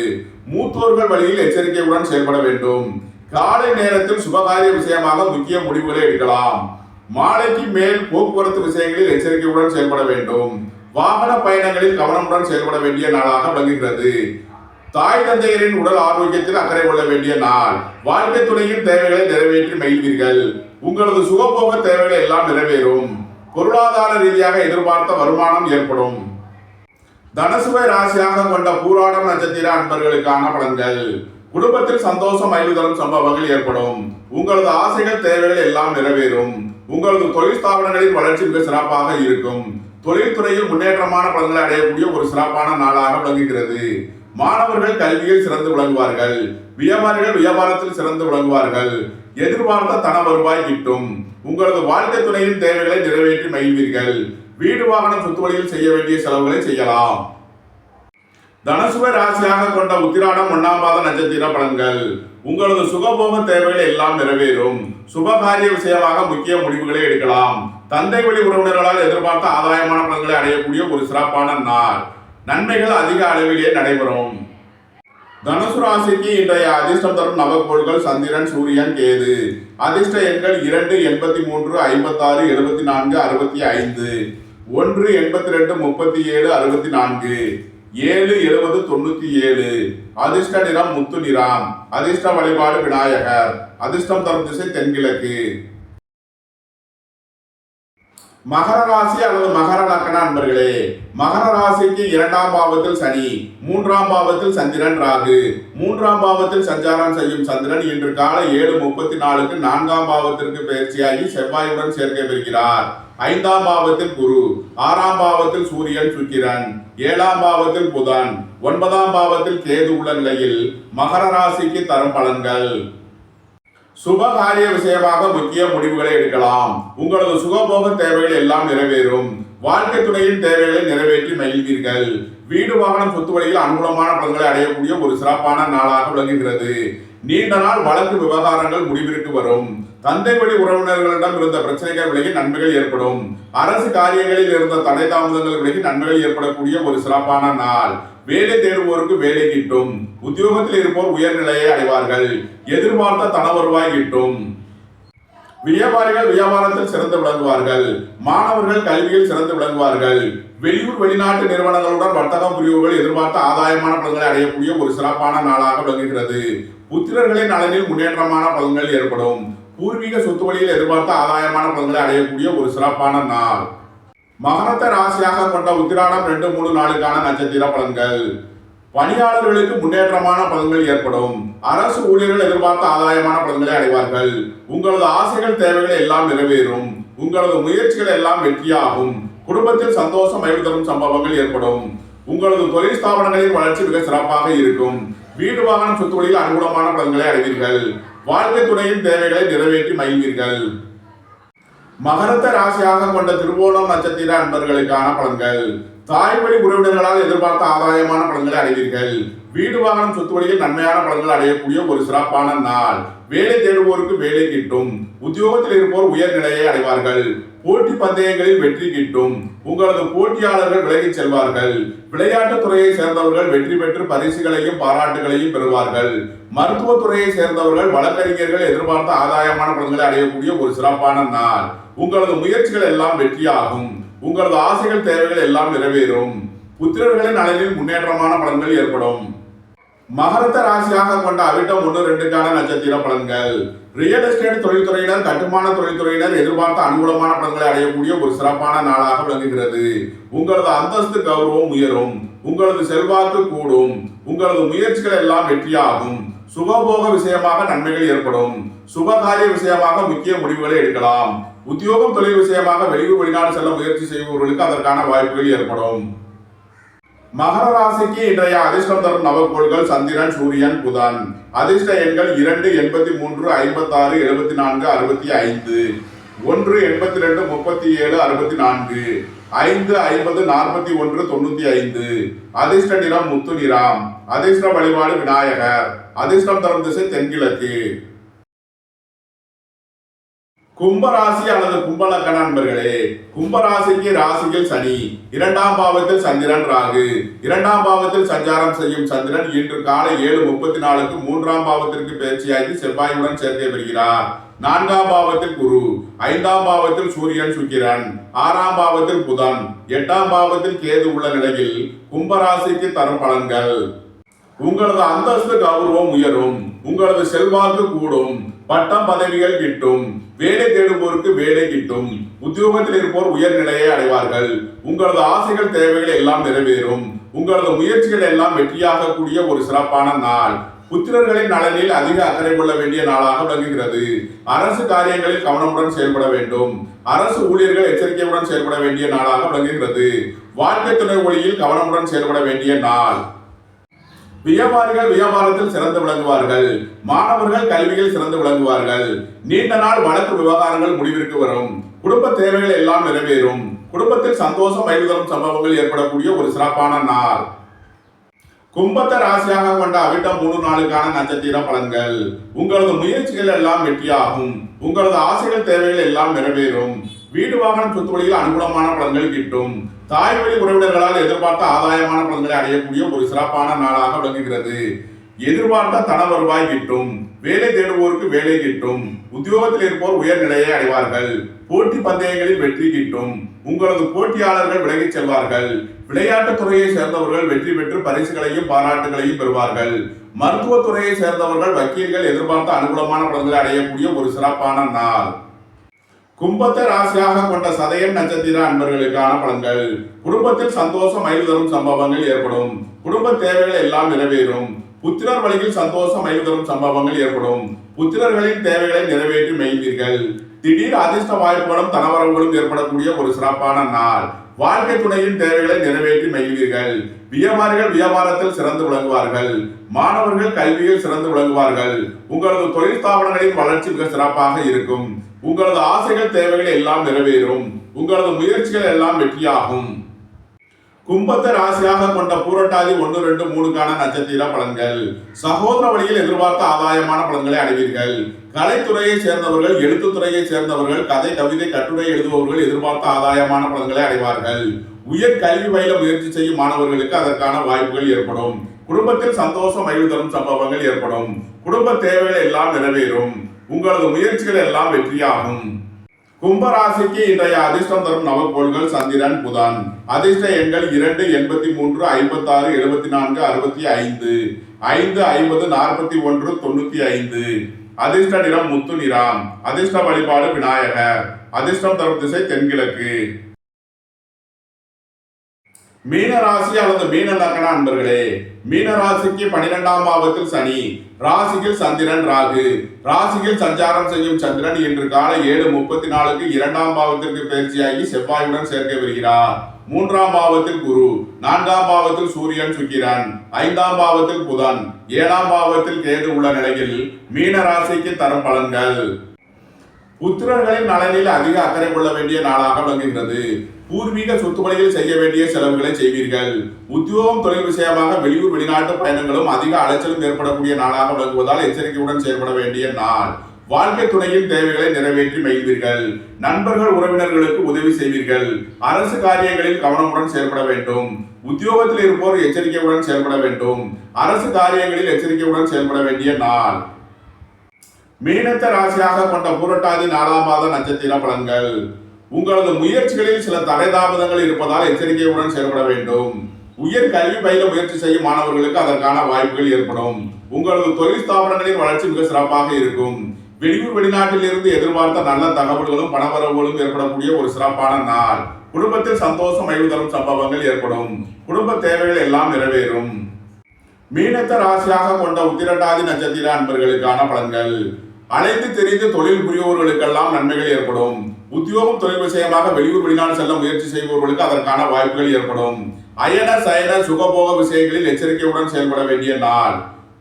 மூத்தோர்கள் வழியில் எச்சரிக்கையுடன் செயல்பட வேண்டும். காலை நேரத்தில் சுபகாரிய விஷயமாக முக்கிய முடிவுகளை எடுக்கலாம். மாலைக்கு மேல் போக்குவரத்து விஷயங்களில் எச்சரிக்கையுடன் செயல்பட வேண்டும். வாகன பயணங்களில் கவனமுடன் செயல்பட வேண்டிய நாளாக விளங்குகிறது. தாய் தந்தையரின் உடல் ஆரோக்கியத்தில் அக்கறை கொள்ள வேண்டிய நாள். வாழ்க்கை துணையின் தேவைகளை நிறைவேற்றி மகிழ்வீர்கள். உங்களது சுகபோக தேவைகள் எல்லாம் நிறைவேறும். பொருளாதார ரீதியாக எதிர்பார்த்த வருமானம் ஏற்படும். தனுசுவை ராசியாக கொண்ட பூராடம் நட்சத்திர அன்பர்களுக்கான பலன்கள். குடும்பத்தில் சந்தோஷம் மகிழ்வு தரும் சம்பவங்கள் ஏற்படும். உங்களது ஆசைகள் தேவைகள் எல்லாம் நிறைவேறும். உங்களது தொழில் ஸ்தாபனங்களின் வளர்ச்சி மிக சிறப்பாக இருக்கும். தொழில்துறையில் முன்னேற்றமான பலன்களை அடையக்கூடிய ஒரு சிறப்பான நாளாக விளங்குகிறது. மாணவர்கள் கல்வியில் சிறந்து விளங்குவார்கள். வியாபாரிகள் வியாபாரத்தில் சிறந்து விளங்குவார்கள். எதிர்பார்த்த தன வருவாய் கிட்டும். உங்களது வாழ்க்கை துணையின் தேவைகளை நிறைவேற்றி மகிழ்வீர்கள். வீடு வாகனம் சொத்து வழியில் செய்ய வேண்டிய செலவுகளை செய்யலாம். தனுசுவை ராசியாக கொண்ட உத்திராடம் 1ஆம் பாத நட்சத்திர பலன்கள். உங்களது சுகபோக தேவைகள் எல்லாம் நிறைவேறும். சுபகாரிய விஷயமாக முக்கிய முடிவுகளை எடுக்கலாம். தந்தை வழி உறவினர்களால் எதிர்பார்த்த ஆதாயமான பலன்களை அடையக்கூடிய ஒரு சிறப்பான நாள். நன்மைகள் அதிக அளவிலே நடைபெறும். தனுசு ராசிக்கு இன்றைய அதிர்ஷ்டம் தரும் நவக்கோள்கள் சந்திரன், சூரியன், கேது. அதிர்ஷ்ட எண்கள் 2, 83, 56, 74, 65, 1, 82, 37, 64, 7, 70, 97. அதிர்ஷ்ட நிறம் முத்து நிறம். அதிர்ஷ்ட வழிபாடு விநாயகர். அதிர்ஷ்டம் தரும் திசை தென்கிழக்கு. மகர ராசி அல்லது மகர லக்ன அன்பர்களே, மகர ராசிக்கு 2ஆம் பாவத்தில் சனி, 3ஆம் பாவத்தில் சந்திரன் ராகு, 3ஆம் பாவத்தில் சஞ்சாரம் செய்யும் சந்திரன் இன்று காலை 7:34க்கு 4ஆம் பாவத்திற்கு பயிற்சியாகி செவ்வாயுடன் சேர்க்க வருகிறார். 5ஆம் பாவத்தில் குரு, 6ஆம் பாவத்தில் சூரியன் சுக்கிரன், 7ஆம் பாவத்தில் புதன், 9ஆம் பாவத்தில் கேது உள்ள நிலையில் மகர ராசிக்கு தரும் பலன்கள். சுபகாரிய விஷயமாக முக்கிய முடிவுகளை எடுக்கலாம். உங்களது சுகபோக தேவைகள் எல்லாம் நிறைவேறும். வாழ்க்கை துணையின் தேவைகளை நிறைவேற்றி மகிழ்வீர்கள். வீடு வாகனம் சொத்து வழியில் அனுகூலமான பலன்களை அடையக்கூடிய ஒரு சிறப்பான நாளாக விளங்குகிறது. நீண்ட நாள் வழக்கு விவகாரங்கள் முடிவிற்கு வரும். தந்தை வழி உறவினர்களிடம் இருந்த பிரச்சனைகள் விலகி நன்மைகள் ஏற்படும். அரசு காரியங்களில் இருந்த தடை தாமதங்கள் விலகி நன்மைகள் ஏற்படக்கூடிய ஒரு சிறப்பான நாள். வேலை தேடுவோருக்கு வேலை கிட்டும். உத்தியோகத்தில் இருப்போர் உயர்நிலையை அடைவார்கள். எதிர்பார்த்த தன வருவாய் கிட்டும். வியாபாரிகள் வியாபாரத்தில் சிறந்து விளங்குவார்கள். மாணவர்கள் கல்வியில் சிறந்து விளங்குவார்கள். வெளியூர் வெளிநாட்டு நிறுவனங்களுடன் வர்த்தகம் புரிவுகள் எதிர்பார்த்த ஆதாயமான பலன்களை அடையக்கூடிய ஒரு சிறப்பான நாளாக விளங்குகிறது. புத்திரர்களின் நலனில் முன்னேற்றமான பலன்கள் ஏற்படும். பூர்வீக சொத்து வழியில் எதிர்பார்த்த ஆதாயமான பலன்களை அடையக்கூடிய ஒரு சிறப்பான நாள். மகரத்தை ராசியாக கொண்ட உத்திராடம் 2, 3, 4க்கான நட்சத்திர பலன்கள். பணியாளர்களுக்கு முன்னேற்றமான பலன்கள் ஏற்படும். அரசு ஊழியர்கள் எதிர்பார்த்த ஆதாயமான பலன்களை அடைவார்கள். உங்களது ஆசைகள் தேவைகள் எல்லாம் நிறைவேறும். உங்களது முயற்சிகள் எல்லாம் வெற்றியாகும். குடும்பத்தில் சந்தோஷம் மகிழ்வு தரும் சம்பவங்கள் ஏற்படும். உங்களது தொழில் ஸ்தாபனங்களின் வளர்ச்சி மிக சிறப்பாக இருக்கும். வீடு வாகனம் சொத்து வழியில் அனுகூலமான பலன்களை அடைவீர்கள். வாழ்க்கை துணையின் தேவைகளை நிறைவேற்றி மகிழ்வீர்கள். மகரத்தை ராசியாக கொண்ட திருவோணம் நட்சத்திர அன்பர்களுக்கான பலன்கள். தாய் வழி உறவினர்களால் எதிர்பார்த்த ஆதாயமான பலன்களை அடைவீர்கள். வீடு வாகனம் சொத்து வழியில் நன்மையான பலன்கள் அடையக்கூடிய ஒரு சிறப்பான நாள். வேலை தேடுவோருக்கு வேலை கிட்டும். உத்தியோகத்தில் இருப்போர் உயர்நிலையை அடைவார்கள். போட்டி பந்தயங்களில் வெற்றி கிட்டும். உங்களது போட்டியாளர்கள் விலகிச் செல்வார்கள். விளையாட்டுத் துறையை சேர்ந்தவர்கள் வெற்றி பெற்று பரிசுகளையும் பாராட்டுகளையும் பெறுவார்கள். மருத்துவத்துறையை சேர்ந்தவர்கள் வழக்கறிஞர்கள் எதிர்பார்த்த ஆதாயமான பலன்களை அடையக்கூடிய ஒரு சிறப்பான நாள். உங்களது முயற்சிகள் எல்லாம் வெற்றியாகும். உங்களது ஆசைகள் தேவைகள் எல்லாம் நிறைவேறும். புத்திரர்களின் நலனில் முன்னேற்றமான பலன்கள் ஏற்படும். மகரத்த ராசியாக கொண்ட அவிட்டம் 1-2க்கான நட்சத்திர பலன்கள். ரியல் எஸ்டேட் தொழில்துறையினர், கட்டுமான தொழில்துறையினர் எதிர்பார்த்த அனுகூலமான பலன்களை அடையக்கூடிய ஒரு சிறப்பான நாளாக விளங்குகிறது. உங்களது அந்தஸ்து கௌரவம் உயரும். உங்களது செல்வாக்கு கூடும். உங்களது முயற்சிகள் எல்லாம் வெற்றியாகும். சுகபோக விஷயமாக நன்மைகள் ஏற்படும். சுபகாரிய விஷயமாக முக்கிய முடிவுகளை எடுக்கலாம். உத்தியோகம் தொழில் விஷயமாக வெளியூர் வெளிநாடு செல்ல முயற்சி செய்பவர்களுக்கு அதற்கான வாய்ப்புகள் ஏற்படும். மகர ராசிக்கு இன்றைய அதிர்ஷ்டம் தரும் நவக்கோள்கள் சந்திரன், சூரியன், புதன். அதிர்ஷ்ட எண்கள் 2, 83, 56, 74, 65, 1, 82, 37, 64, 5, 50, 41, 95. அதிர்ஷ்ட நிறம் முத்து நிறம். அதிர்ஷ்ட வழிபாடு விநாயகர். அதிர்ஷ்டம் தரும் திசை தென்கிழக்கு. கும்பராசி அல்லது கும்பலக்கண நண்பர்களே, கும்பராசிக்கு ராசியில் சனி, 2ஆம் பாவத்தில் சந்திரன், ராகு. 2ஆம் பாவத்தில் சஞ்சாரம் செய்யும் சந்திரன் இன்று காலை 7:34க்கு 3ஆம் பாவத்திற்கு பயிற்சியாகி செவ்வாயுடன் சேர்க்கை பெறுகிறார். 4ஆம் பாவத்தில் குரு, 5ஆம் பாவத்தில் சூரியன், சுக்கிரன், 6ஆம் பாவத்தில் புதன், 8ஆம் பாவத்தில் கேது உள்ள நிலையில் கும்பராசிக்கு தரும் பலன்கள். உங்களது அந்தஸ்து கௌரவம் உயரும். உங்களது செல்வாக்கு கூடும். பட்டம் பதவிகள் கிட்டும். வேலை தேடுவோருக்கு வேலை கிட்டும். உத்தியோகத்தில் இருப்போர் உயர்நிலையை அடைவார்கள். உங்களது ஆசைகள் தேவைகள் எல்லாம் நிறைவேறும். உங்களது முயற்சிகள் எல்லாம் வெற்றியாக கூடிய ஒரு சிறப்பான நாள். புத்திரர்களின் நலனில் அதிக அக்கறை கொள்ள வேண்டிய நாளாக விளங்குகிறது. அரசு காரியங்களில் கவனமுடன் செயல்பட வேண்டும். அரசு ஊழியர்கள் எச்சரிக்கையுடன் செயல்பட வேண்டிய நாளாக விளங்குகிறது. வாழ்க்கை துணை வழியில் கவனமுடன் செயல்பட வேண்டிய நாள். வியாபாரிகள் வியாபாரத்தில் சிறந்து விளங்குவார்கள். மாணவர்கள் கல்வியில் சிறந்து விளங்குவார்கள். நீண்ட நாள் வழக்கு விவகாரங்கள் முடிவிற்கு வரும். குடும்ப தேவைகள் எல்லாம் நிறைவேறும். குடும்பத்தில் சந்தோஷம் மகிழ்வு தரும் சம்பவங்கள் ஏற்படக்கூடிய ஒரு சிறப்பான நாள். கும்பத்தை ராசியாக கொண்ட அவிட்டம் 3-4க்கான நட்சத்திர பலன்கள். உங்களது முயற்சிகள் எல்லாம் வெற்றியாகும். உங்களது ஆசைகள் தேவைகள் எல்லாம் நிறைவேறும். வீடு வாகனம் சொத்து வழியில் அனுகூலமான பலன்கள் கிட்டும். தாய் வழி உறவினர்களால் எதிர்பார்த்த ஆதாயமான பலன்களை அடையக்கூடிய ஒரு சிறப்பான நாளாக விளங்குகிறது. எதிர்பார்த்த தன வருவாய் கிட்டும். வேலை தேடுவோருக்கு வேலை கிட்டும். உத்தியோகத்தில் இருப்போர் உயர்நிலையை அடைவார்கள். போட்டி பந்தயங்களில் வெற்றி கிட்டும். உங்களது போட்டியாளர்கள் விலகிச் செல்வார்கள். விளையாட்டுத் துறையை சேர்ந்தவர்கள் வெற்றி பெற்று பரிசுகளையும் பாராட்டுகளையும் பெறுவார்கள். மருத்துவத்துறையை சேர்ந்தவர்கள் வக்கீல்கள் எதிர்பார்த்த அனுகூலமான பலன்களை அடையக்கூடிய ஒரு சிறப்பான நாள். கும்பத்தை ராசியாக கொண்ட சதயம் நட்சத்திர அன்பர்களுக்கான பலன்கள். குடும்பத்தில் சந்தோஷம் மகிழ்வு தரும் சம்பவங்கள் ஏற்படும். குடும்ப தேவைகள் எல்லாம் நிறைவேறும். புத்திரர் வழியில் சந்தோஷம் மகிழ்வு தரும் சம்பவங்கள் ஏற்படும். புத்திரர்களின் தேவைகளை நிறைவேற்றி மகிழ்வீர்கள். திடீர் அதிர்ஷ்ட வாய்ப்புகளும் தனவரவுகளும் ஏற்படக்கூடிய ஒரு சிறப்பான நாள். வாழ்க்கை துணையின் தேவைகளை நிறைவேற்றி மகிழ்வீர்கள். வியாபாரிகள் வியாபாரத்தில் சிறந்து விளங்குவார்கள். மாணவர்கள் கல்வியில் சிறந்து விளங்குவார்கள். உங்களது தொழில் ஸ்தாபனங்களின் வளர்ச்சி மிக சிறப்பாக இருக்கும். உங்களது ஆசைகள் தேவைகள் எல்லாம் நிறைவேறும். உங்களது முயற்சிகள் எல்லாம் வெற்றியாகும். கும்பத்தை ராசியாக கொண்ட பூரட்டாதி 1, 2, 3க்கான நட்சத்திர பலன்கள். சகோதர வழியில் எதிர்பார்த்த ஆதாயமான பலன்களை அடைவீர்கள். கலைத்துறையை சேர்ந்தவர்கள், எழுத்துத்துறையை சேர்ந்தவர்கள், கதை கவிதை கட்டுரை எழுதுபவர்கள் எதிர்பார்த்த ஆதாயமான பலன்களை அடைவார்கள். உயர் கல்வி பயில முயற்சி செய்யும் மாணவர்களுக்கு அதற்கான வாய்ப்புகள் ஏற்படும். குடும்பத்தில் சந்தோஷம் மகிழ்வு தரும் சம்பவங்கள் ஏற்படும். குடும்ப தேவைகள் எல்லாம் நிறைவேறும். உங்களது முயற்சிகள் எல்லாம் வெற்றியாகும். கும்பராசிக்கு இன்றைய அதிர்ஷ்டம் தரும் நவக்கோள்கள் சந்திரன், புதன். அதிர்ஷ்ட எண்கள் 2, 83, 56, 74, 65, 5, 50, 41, 95. அதிர்ஷ்ட நிறம் முத்து நிறம். அதிர்ஷ்ட வழிபாடு விநாயகர். அதிர்ஷ்டம் தரும் திசை தென்கிழக்கு. மீனராசி அல்லது மீன லக்ன அன்பர்களே, மீனராசிக்கு 12ஆம் பாவத்தில் சனி, ராசியில் சந்திரன், ராகு. ராசியில் சஞ்சாரம் செய்யும் சந்திரன் இன்று காலை 7:34க்கு 2ஆம் பாவத்திற்கு பயிற்சியாகி செவ்வாயுடன் சேர்க்கை பெறுகிறார். 3ஆம் பாவத்தில் குரு, 4ஆம் பாவத்தில் சூரியன், சுக்கிரன், 5ஆம் பாவத்தில் புதன், 7ஆம் பாவத்தில் கேது உள்ள நிலையில் மீன ராசிக்கு தரும் பலன்கள். புத்திரர்களின் நலனில் அதிக அக்கறை கொள்ள வேண்டிய நாளாக விளங்குகிறது. பூர்வீக சொத்து வழியில் செய்ய வேண்டிய செலவுகளை செய்வீர்கள். உத்தியோகம் தொழில் விஷயமாக வெளியூர் வெளிநாட்டு பயணங்களும் அதிக அலைச்சலும் ஏற்படக்கூடிய நாளாக விளங்குவதால் எச்சரிக்கையுடன் செயல்பட வேண்டிய நாள். வாழ்க்கை துணையின் தேவைகளை நிறைவேற்றி மகிழ்வீர்கள். நண்பர்கள் உறவினர்களுக்கு உதவி செய்வீர்கள். அரசு காரியங்களில் கவனமுடன் செயல்பட வேண்டும். உத்தியோகத்தில் இருப்போர் எச்சரிக்கையுடன் செயல்பட வேண்டும். அரசு காரியங்களில் எச்சரிக்கையுடன் செயல்பட வேண்டிய நாள். மீனத்த ராசியாக கொண்ட பூரட்டாதி 4ஆம் பாத நட்சத்திர பலன்கள். உங்களது முயற்சிகளில் சில தடைதாமதங்கள் இருப்பதால் எச்சரிக்கையுடன் செயல்பட வேண்டும். உயர் கல்வி பயில முயற்சி செய்யும் மாணவர்களுக்கு அதற்கான வாய்ப்புகள் ஏற்படும். உங்களது தொழில் ஸ்தாபனங்களின் வளர்ச்சி மிக சிறப்பாக இருக்கும். வெளியூர் வெளிநாட்டில் இருந்து எதிர்பார்த்த நல்ல தகவல்களும் பணவரவுகளும் ஏற்படக்கூடிய ஒரு சிறப்பான நாள். குடும்பத்தில் சந்தோஷம் மகிழ்வு தரும் சம்பவங்கள் ஏற்படும். குடும்ப தேவைகள் எல்லாம் நிறைவேறும். மீனத்த ராசியாக கொண்ட உத்திரட்டாதி நட்சத்திர அன்பர்களுக்கான பலன்கள். அலைந்து தெரிந்து தொழில் புரியோர்களுக்கெல்லாம் நன்மைகள் ஏற்படும். உத்தியோகம் தொழில் விஷயமாக வெளியூர் வெளிநாடு செல்ல முயற்சி செய்பவர்களுக்கு அதற்கான வாய்ப்புகள் ஏற்படும். அயன சயன சுகபோக விஷயங்களில் எச்சரிக்கையுடன் செயல்பட வேண்டிய நாள்.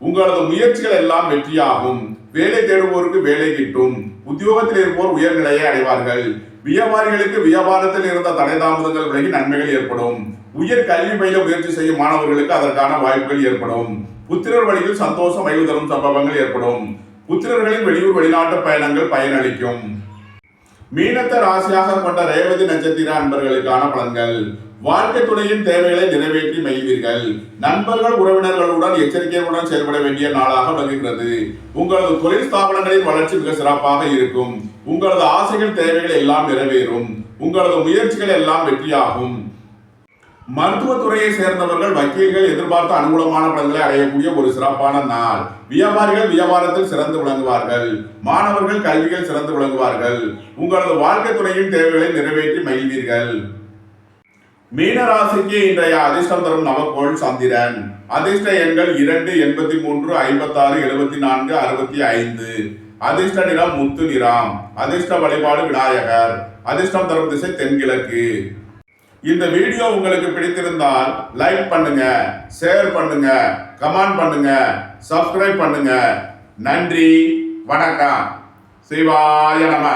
உங்களது முயற்சிகள் எல்லாம் வெற்றியாகும். வேலை தேடுவோருக்கு வேலை கிட்டும். உத்தியோகத்தில் இருப்போர் உயர்நிலையை அடைவார்கள். வியாபாரிகளுக்கு வியாபாரத்தில் இருந்த தடை தாமதங்கள் விலகி நன்மைகள் ஏற்படும். உயர் கல்வி பயில முயற்சி செய்யும் மாணவர்களுக்கு அதற்கான வாய்ப்புகள் ஏற்படும். புத்திரர் வழியில் சந்தோஷம் மகிழ்வு தரும் சம்பவங்கள் ஏற்படும். புத்திரர்களின் வெளியூர் வெளிநாட்டு பயணங்கள் பயனளிக்கும். மீனத்த ராசியாக கொண்ட ரேவதி நட்சத்திர அன்பர்களுக்கான பலன்கள். வாழ்க்கை துணையின் தேவைகளை நிறைவேற்றி மகிழ்வீர்கள். நண்பர்கள் உறவினர்களுடன் எச்சரிக்கையுடன் செயல்பட வேண்டிய நாளாக விளங்குகிறது. உங்களது தொழில் ஸ்தாபனங்களின் வளர்ச்சி மிக சிறப்பாக இருக்கும். உங்களது ஆசைகள் தேவைகள் எல்லாம் நிறைவேறும். உங்களது முயற்சிகள் எல்லாம் வெற்றியாகும். மருத்துவத்துறையை சேர்ந்தவர்கள் வக்கீல்கள் எதிர்பார்த்த அனுகூலமான பலன்களை அடையக்கூடிய ஒரு சிறப்பான நாள். வியாபாரிகள் வியாபாரத்தில் சிறந்து விளங்குவார்கள். மாணவர்கள் கல்வியில் சிறந்து விளங்குவார்கள். உங்களது வாழ்க்கை துணையின் தேவைகளை நிறைவேற்றி மகிழ்வீர்கள். மீனராசிக்கு இன்றைய அதிர்ஷ்டம் தரும் நவக்கோள் சந்திரன். அதிர்ஷ்ட எண்கள் 2, 83, 56, 74, 65. அதிர்ஷ்ட நிறம் முத்து நிறம். அதிர்ஷ்ட வழிபாடு விநாயகர். அதிர்ஷ்டம் தரும் திசை தென்கிழக்கு. இந்த வீடியோ உங்களுக்கு பிடித்திருந்தால் லைக் பண்ணுங்க, ஷேர் பண்ணுங்க, கமெண்ட் பண்ணுங்க, சப்ஸ்கிரைப் பண்ணுங்க. நன்றி, வணக்கம். சிவாய நம.